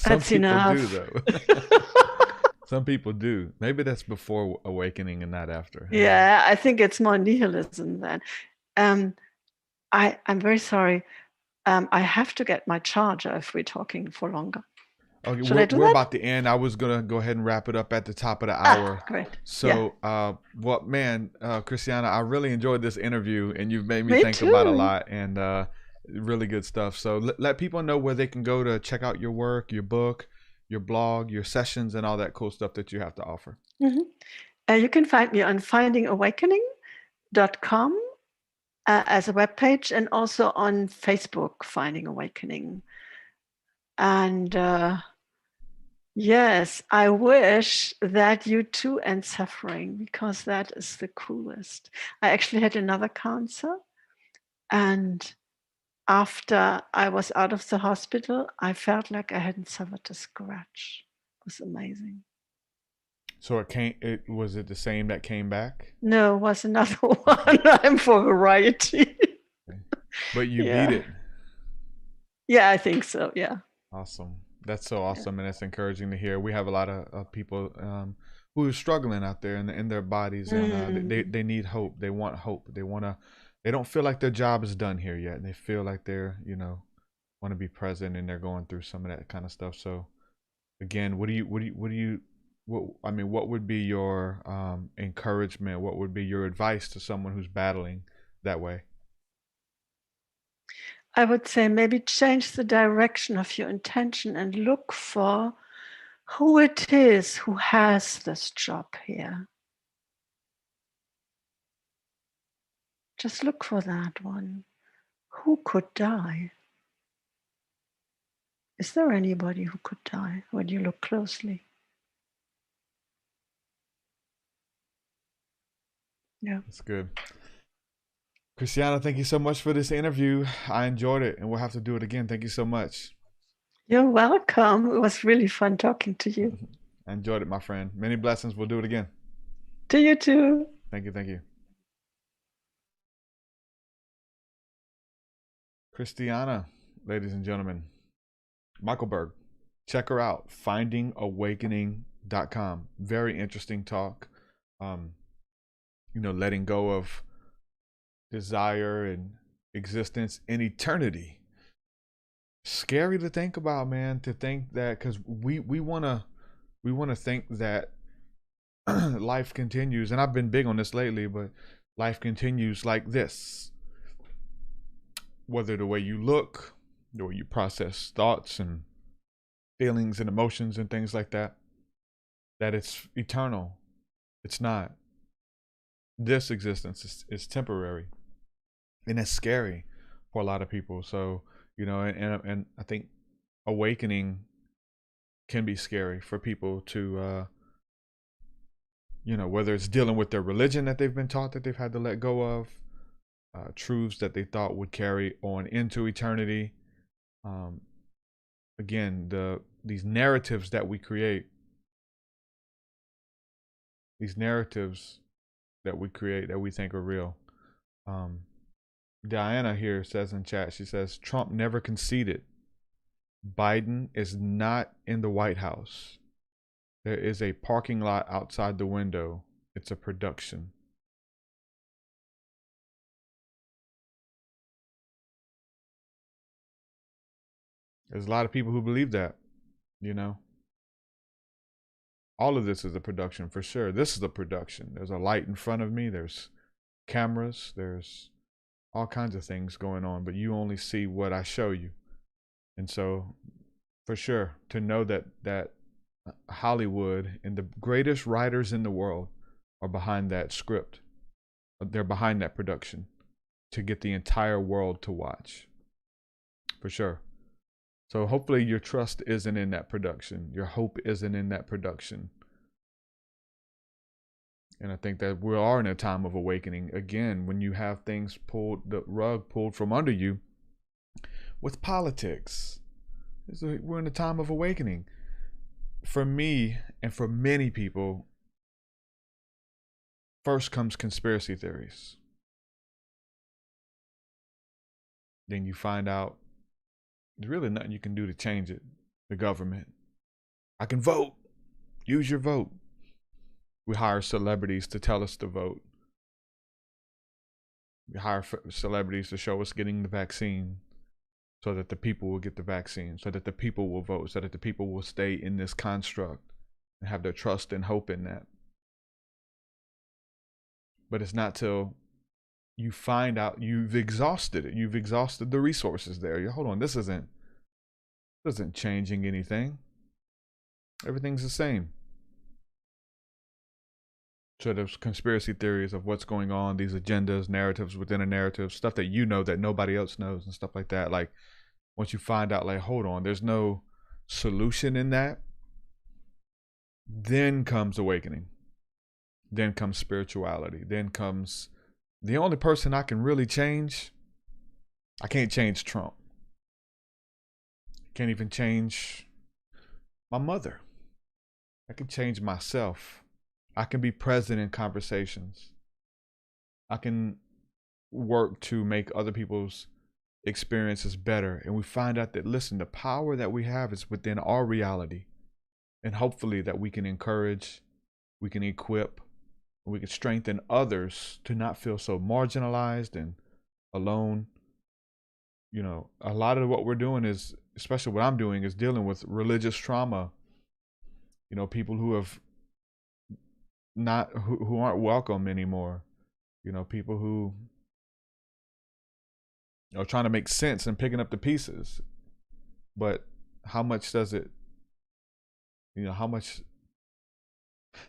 That's enough. Some people do, though. Some people do. Maybe that's before awakening and not after. Yeah, I think it's more nihilism then. I'm very sorry. I have to get my charger if we're talking for longer. Okay, Should I do we're that? about to end. I was gonna go ahead and wrap it up at the top of the hour. Great. So, Christiana, I really enjoyed this interview, and you've made me Me think too. about a lot, and really good stuff. So let people know where they can go to check out your work, your book, your blog, your sessions, and all that cool stuff that you have to offer. You can find me on findingawakening.com as a webpage, and also on Facebook, Finding Awakening. And yes, I wish that you too end suffering, because that is the coolest. I actually had another cancer, and after I was out of the hospital, I felt like I hadn't suffered a scratch. It was amazing. So was it the same that came back? No, it was another one. I'm for variety. But you beat it. Yeah, I think so. Yeah. Awesome. That's so awesome, and it's encouraging to hear. We have a lot of people who are struggling out there in their bodies, and they need hope. They want hope. They don't feel like their job is done here yet, and they feel like they're want to be present, and they're going through some of that kind of stuff. So, again, what would be your encouragement? What would be your advice to someone who's battling that way? I would say maybe change the direction of your intention and look for who it is who has this job here. Just look for that one. Who could die? Is there anybody who could die when you look closely? Yeah. That's good. Christiana, thank you so much for this interview. I enjoyed it, and we'll have to do it again. Thank you so much. You're welcome. It was really fun talking to you. I enjoyed it, my friend. Many blessings. We'll do it again. To you too. Thank you. Thank you. Christiana, ladies and gentlemen. Michelberg. Check her out. FindingAwakening.com. Very interesting talk. Letting go of desire and existence in eternity. Scary to think about, man. To think that, because we want to think that life continues, and I've been big on this lately, but life continues like this. Whether the way you look, the way you process thoughts and feelings and emotions and things like that, that it's eternal. It's not. This existence is temporary, and it's scary for a lot of people. So, and I think awakening can be scary for people to, whether it's dealing with their religion that they've been taught that they've had to let go of, truths that they thought would carry on into eternity. Again, these narratives that we create, that we think are real. Diana here says in chat, she says, Trump never conceded. Biden is not in the White House. There is a parking lot outside the window. It's a production. There's a lot of people who believe that, All of this is a production for sure. This is a production. There's a light in front of me. There's cameras. There's all kinds of things going on, but you only see what I show you. And so, for sure, to know that Hollywood and the greatest writers in the world are behind that script. They're behind that production to get the entire world to watch. For sure. So hopefully your trust isn't in that production. Your hope isn't in that production. And I think that we are in a time of awakening. Again, when you have things pulled, the rug pulled from under you with politics. We're in a time of awakening. For me and for many people, first comes conspiracy theories. Then you find out there's really nothing you can do to change it. The government. I can vote. Use your vote. We hire celebrities to tell us to vote. We hire celebrities to show us getting the vaccine so that the people will get the vaccine, so that the people will vote, so that the people will stay in this construct and have their trust and hope in that. But it's not till you find out you've exhausted it. You've exhausted the resources there. Hold on, this isn't changing anything. Everything's the same. So there's conspiracy theories of what's going on, these agendas, narratives within a narrative, stuff that that nobody else knows and stuff like that. Like, once you find out, like, hold on, there's no solution in that, then comes awakening. Then comes spirituality. Then comes the only person I can really change. I can't change Trump. Can't even change my mother. I can change myself. I can be present in conversations. I can work to make other people's experiences better. And we find out that, listen, the power that we have is within our reality. And hopefully that we can encourage, we can equip, we can strengthen others to not feel so marginalized and alone. A lot of what we're doing is, especially what I'm doing, is dealing with religious trauma. People who have who aren't welcome anymore. People who are trying to make sense and picking up the pieces. But how much does it,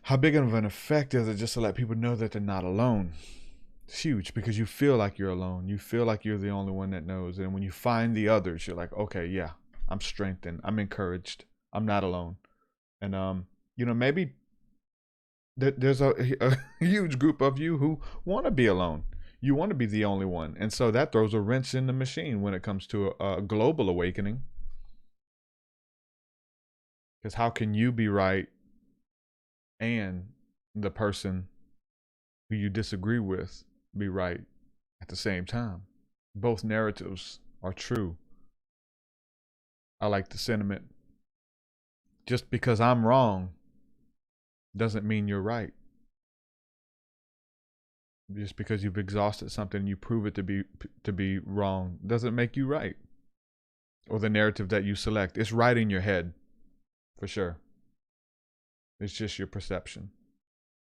how big of an effect is it just to let people know that they're not alone? It's huge, because you feel like you're alone. You feel like you're the only one that knows. And when you find the others, you're like, okay, yeah, I'm strengthened. I'm encouraged. I'm not alone. And, maybe there's a huge group of you who want to be alone. You want to be the only one. And so that throws a wrench in the machine when it comes to a global awakening. Because how can you be right and the person who you disagree with be right at the same time? Both narratives are true. I like the sentiment. Just because I'm wrong doesn't mean you're right. Just because you've exhausted something, you prove it to be wrong, doesn't make you right. Or the narrative that you select. It's right in your head, for sure. It's just your perception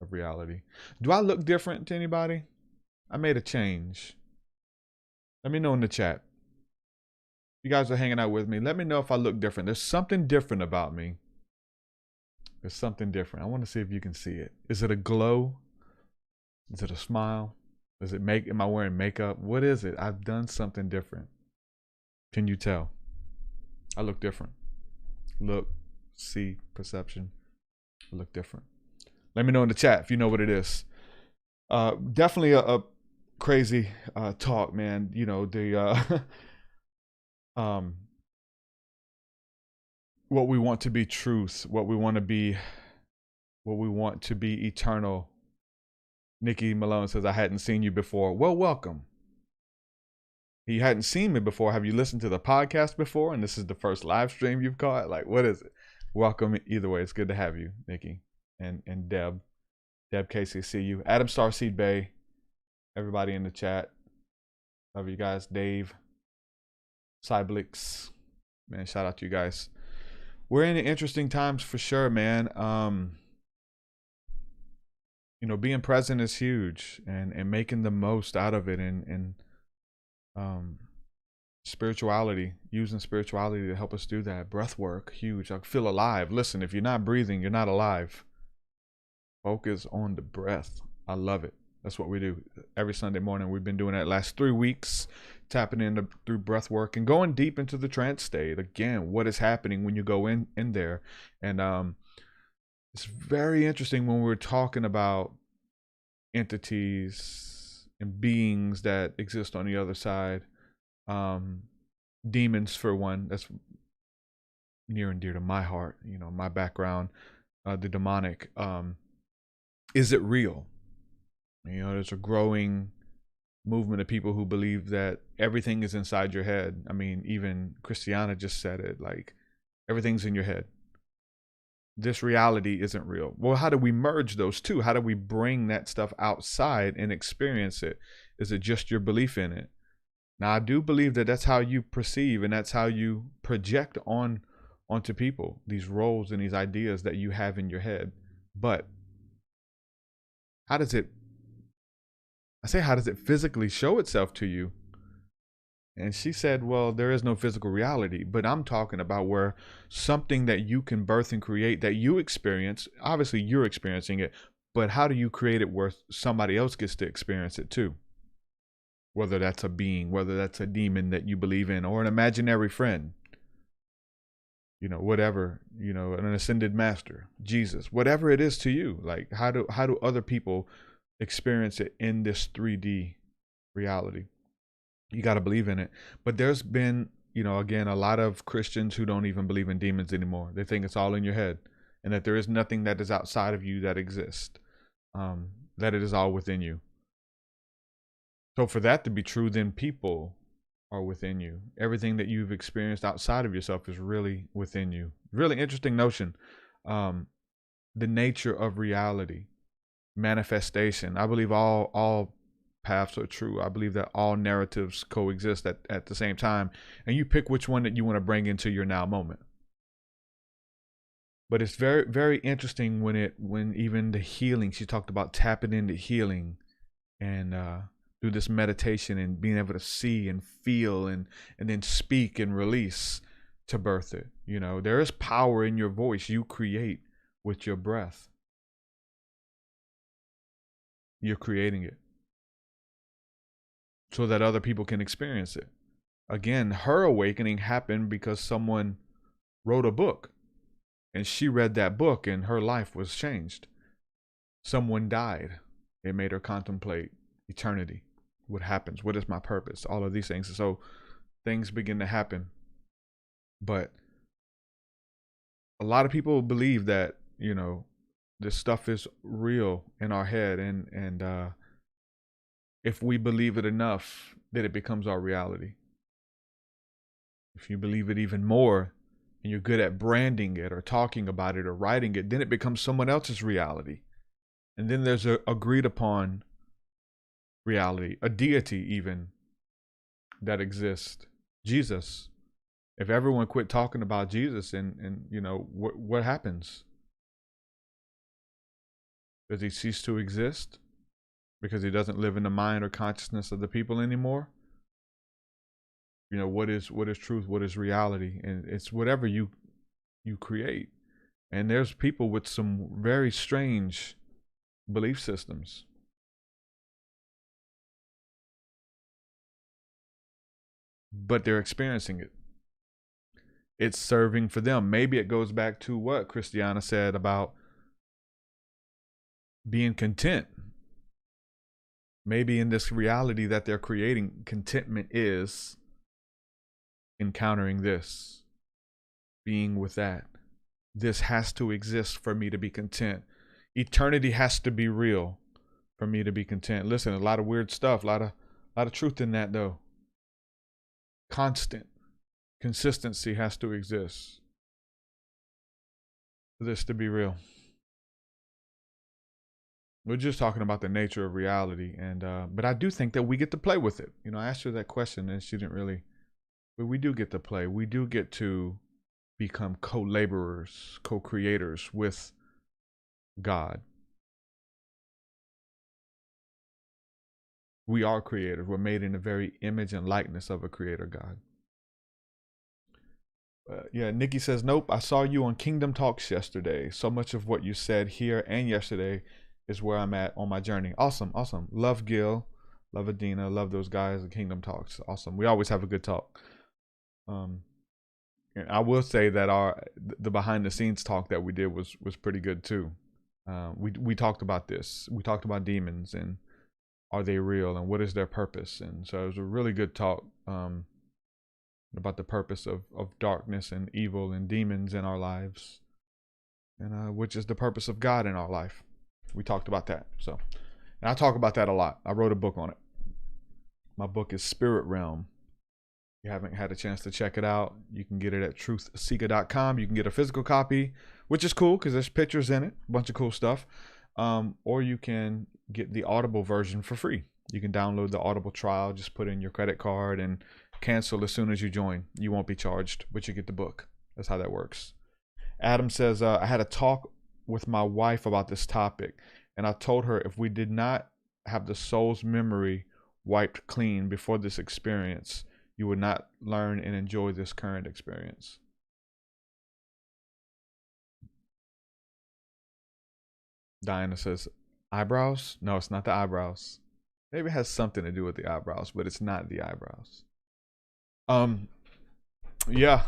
of reality. Do I look different to anybody? I made a change. Let me know in the chat. You guys are hanging out with me. Let me know if I look different. There's something different about me. There's something different. I want to see if you can see it. Is it a glow? Is it a smile? Does it am I wearing makeup? What is it? I've done something different. Can you tell? I look different. Look, see, perception. I look different. Let me know in the chat if you know what it is. Definitely a crazy talk, man. You know, the what we want to be truth, what we want to be eternal. Nikki Malone says, I hadn't seen you before. Well, welcome. You hadn't seen me before. Have you listened to the podcast before? And this is the first live stream you've caught? Like, what is it? Welcome either way. It's good to have you, Nikki and Deb. Deb Casey, see you. Adam Starseed Bay. Everybody in the chat. Love you guys. Dave. Cyblix. Man, shout out to you guys. We're in interesting times for sure, man. You know, being present is huge, and making the most out of it, and spirituality, using spirituality to help us do that. Breath work, huge. I feel alive. Listen, if you're not breathing, you're not alive. Focus on the breath. I love it. That's what we do every Sunday morning. We've been doing that last 3 weeks, tapping in through breath work and going deep into the trance state. Again, what is happening when you go in there? And it's very interesting when we're talking about entities and beings that exist on the other side. Demons, for one, that's near and dear to my heart, you know, my background, the demonic. Is it real? You know, there's a growing movement of people who believe that everything is inside your head. I mean, even Christiana just said it, like, everything's in your head. This reality isn't real. Well, how do we merge those two? How do we bring that stuff outside and experience it? Is it just your belief in it? Now, I do believe that that's how you perceive, and that's how you project onto people, these roles and these ideas that you have in your head. But how does it physically show itself to you? And she said, well, there is no physical reality, but I'm talking about where something that you can birth and create, that you experience, obviously you're experiencing it, but how do you create it where somebody else gets to experience it too? Whether that's a being, whether that's a demon that you believe in, or an imaginary friend, you know, whatever, you know, an ascended master, Jesus, whatever it is to you. Like, how do other people experience it in this 3D reality? You got to believe in it. But there's been, you know, again, a lot of Christians who don't even believe in demons anymore. They think it's all in your head, and that there is nothing that is outside of you that exists, that it is all within you. So for that to be true, then people are within you. Everything that you've experienced outside of yourself is really within you. Really interesting notion. The nature of reality, manifestation. I believe all paths are true. I believe that all narratives coexist at the same time, and you pick which one that you want to bring into your now moment. But it's very, very interesting when even the healing, she talked about tapping into healing and do this meditation and being able to see and feel and then speak and release to birth it. You know, there is power in your voice you create with your breath. You're creating it so that other people can experience it. Again, her awakening happened because someone wrote a book, and she read that book and her life was changed. Someone died. It made her contemplate eternity. What happens? What is my purpose? All of these things. So things begin to happen. But a lot of people believe that, you know, this stuff is real in our head, and if we believe it enough, then it becomes our reality. If you believe it even more, and you're good at branding it or talking about it or writing it, then it becomes someone else's reality. And then there's a agreed upon reality, a deity even, that exists. Jesus. If everyone quit talking about Jesus, and you know, what happens? Does he cease to exist because he doesn't live in the mind or consciousness of the people anymore? You know, what is truth? What is reality? And it's whatever you create. And there's people with some very strange belief systems. But they're experiencing it. It's serving for them. Maybe it goes back to what Christiana said about being content. Maybe in this reality that they're creating, contentment is encountering this, being with that. This has to exist for me to be content. Eternity has to be real for me to be content. Listen, a lot of weird stuff, a lot of truth in that though. Constant consistency has to exist for this to be real. We're just talking about the nature of reality, and but I do think that we get to play with it. You know, I asked her that question and she didn't really, but we do get to play. We do get to become co-laborers, co-creators with God. We are creators. We're made in the very image and likeness of a creator God. Yeah, Nikki says, nope, I saw you on Kingdom Talks yesterday. So much of what you said here and yesterday is where I'm at on my journey. Awesome, awesome. Love Gil, love Adina, love those guys at Kingdom Talks. Awesome. We always have a good talk. And I will say that the behind the scenes talk that we did was pretty good too. We talked about this. We talked about demons and are they real and what is their purpose? And so it was a really good talk about the purpose of darkness and evil and demons in our lives, and which is the purpose of God in our life. We talked about that. So, and I talk about that a lot. I wrote a book on it. My book is Spirit Realm. If you haven't had a chance to check it out, you can get it at TruthSeekah.com. You can get a physical copy, which is cool because there's pictures in it, a bunch of cool stuff. Or you can get the Audible version for free. You can download the Audible trial, just put in your credit card and cancel as soon as you join. You won't be charged, but you get the book. That's how that works. Adam says, I had a talk with my wife about this topic, and I told her if we did not have the soul's memory wiped clean before this experience, you would not learn and enjoy this current experience. Diana says, eyebrows? No, it's not the eyebrows. Maybe it has something to do with the eyebrows, but it's not the eyebrows. Yeah.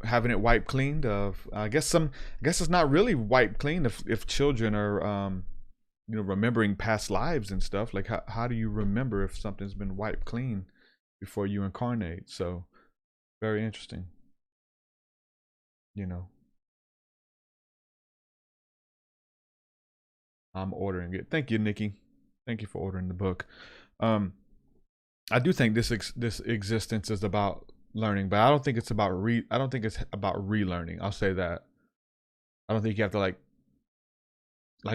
Having it wiped cleaned of, I guess it's not really wiped clean if children are, you know, remembering past lives and stuff. Like how do you remember if something's been wiped clean before you incarnate? So very interesting, you know. I'm ordering it. Thank you, Nikki. Thank you for ordering the book. I do think this existence is about learning, but I don't think it's about relearning. I'll say that. I don't think you have to like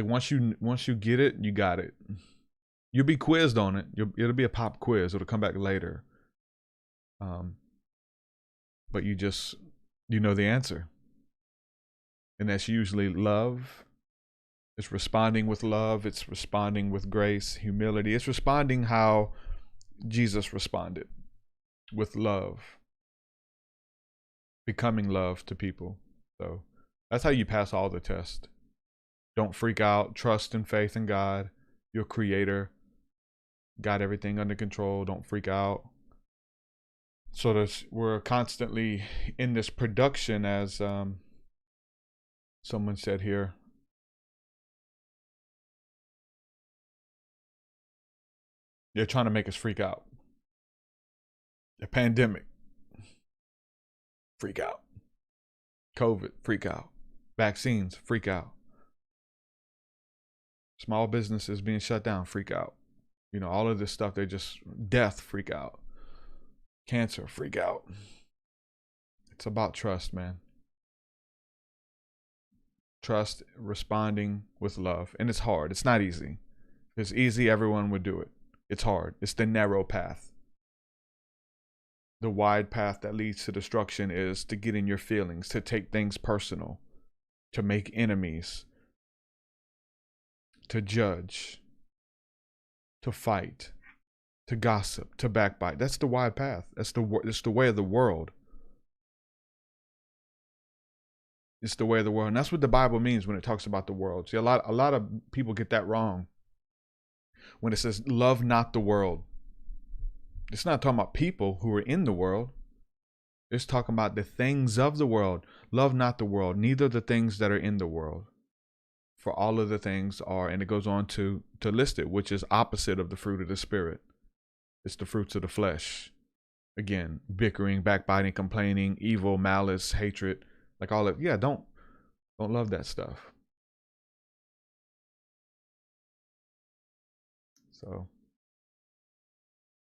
once you get it, you got it. You'll be quizzed on it. It'll be a pop quiz. It'll come back later. But you know the answer. And that's usually love. It's responding with love. It's responding with grace, humility. It's responding how Jesus responded, with love, becoming love to people. So that's how you pass all the tests. Don't freak out. Trust and faith in God, your creator. Got everything under control. Don't freak out. So we're constantly in this production, as someone said here. They're trying to make us freak out. The pandemic, freak out. COVID, freak out. Vaccines, freak out. Small businesses being shut down, freak out. You know, all of this stuff, death, freak out. Cancer, freak out. It's about trust, man. Trust, responding with love. And it's hard. It's not easy. If it's easy, everyone would do it. It's hard. It's the narrow path. The wide path that leads to destruction is to get in your feelings, to take things personal, to make enemies, to judge, to fight, to gossip, to backbite. That's the wide path. That's the way of the world. It's the way of the world. And that's what the Bible means when it talks about the world. See, a lot of people get that wrong. When it says, love not the world. It's not talking about people who are in the world. It's talking about the things of the world. Love not the world, neither the things that are in the world. For all of the things are, and it goes on to list it, which is opposite of the fruit of the Spirit. It's the fruits of the flesh. Again, bickering, backbiting, complaining, evil, malice, hatred. Like all of, yeah, don't love that stuff. So,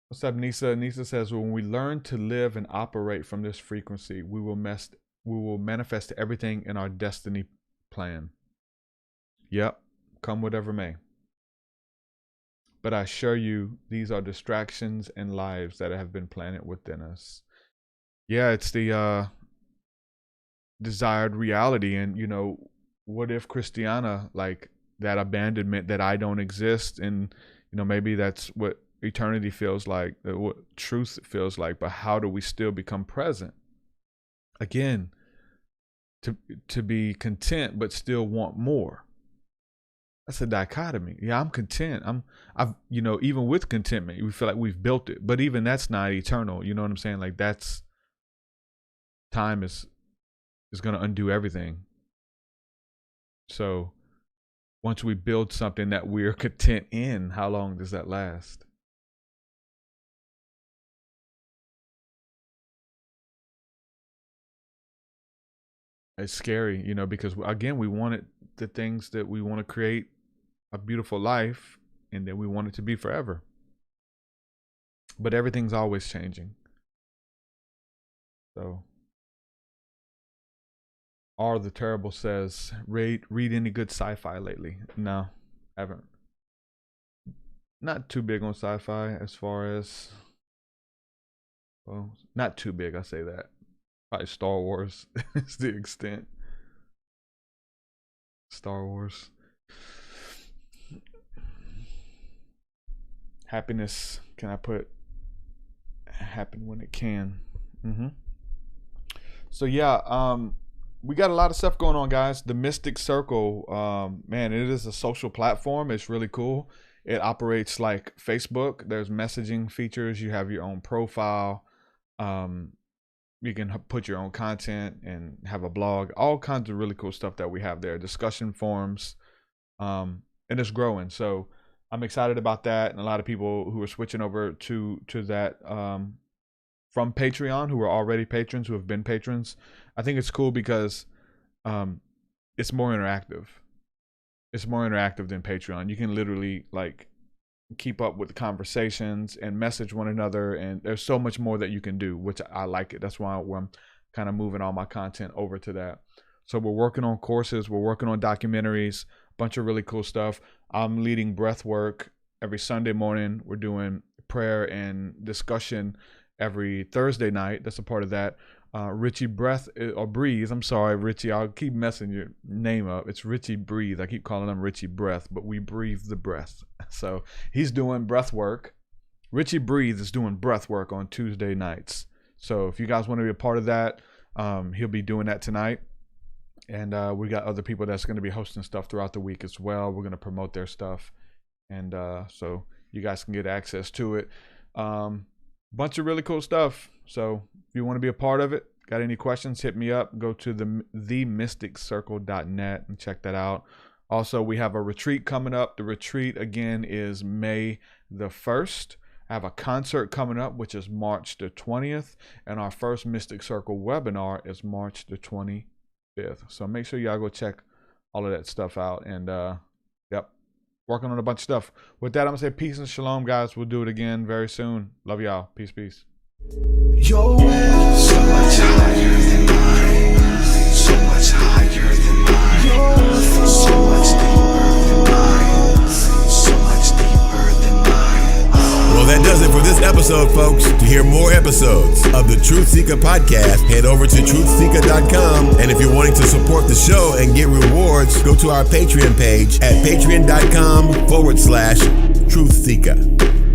what's up, Nisa? Nisa says, when we learn to live and operate from this frequency, we will manifest everything in our destiny plan. Yep, come whatever may. But I assure you, these are distractions and lives that have been planted within us. Yeah, it's the desired reality. And you know, what if Christiana, like that abandonment, that I don't exist, and you know, maybe that's what eternity feels like, what truth feels like, but how do we still become present? Again, to be content but still want more. That's a dichotomy. Yeah, I'm content. I've you know, even with contentment, we feel like we've built it, but even that's not eternal. You know what I'm saying? Like, that's time is going to undo everything. So once we build something that we're content in, how long does that last? It's scary, you know, because again, we wanted the things that we want to create a beautiful life, and then we want it to be forever. But everything's always changing. So, R the Terrible says, read any good sci-fi lately? No, haven't. Not too big on sci-fi as far as, well, not too big, I say that. Probably Star Wars is the extent. Star Wars. Happiness, can I put happen when it can? So yeah, we got a lot of stuff going on, guys. The Mystic Circle, man, it is a social platform. It's really cool. It operates like Facebook. There's messaging features. You have your own profile. You can put your own content and have a blog. All kinds of really cool stuff that we have there. Discussion forums, and it's growing. So I'm excited about that. And a lot of people who are switching over to that from Patreon, who are already patrons, who have been patrons. I think it's cool because it's more interactive. It's more interactive than Patreon. You can literally like keep up with the conversations and message one another, and there's so much more that you can do, which I like it. That's why I'm kind of moving all my content over to that. So we're working on courses, we're working on documentaries, a bunch of really cool stuff. I'm leading breath work every Sunday morning. We're doing prayer and discussion every Thursday night. That's a part of that. Richie Breathe. I'm sorry, Richie. I'll keep messing your name up. It's Richie Breathe. I keep calling him Richie Breath, but we breathe the breath. So he's doing breath work. Richie Breathe is doing breath work on Tuesday nights. So if you guys want to be a part of that, he'll be doing that tonight. And we got other people that's going to be hosting stuff throughout the week as well. We're going to promote their stuff. And so you guys can get access to it. Bunch of really cool stuff. So if you want to be a part of it, got any questions, hit me up. Go to themysticcircle.net and check that out. Also, we have a retreat coming up. The retreat again is May the 1st. I have a concert coming up, which is March the 20th. And our first Mystic Circle webinar is March the 25th. So make sure y'all go check all of that stuff out. And yep, working on a bunch of stuff. With that, I'm going to say peace and shalom, guys. We'll do it again very soon. Love y'all. Peace, peace. You're with so much much higher than mine. So much higher than mine. So much deeper than mine. So much deeper than mine. Well, that does it for this episode, folks. To hear more episodes of the TruthSeekah podcast, head over to TruthSeekah.com. And if you're wanting to support the show and get rewards, go to our Patreon page at patreon.com/TruthSeekah.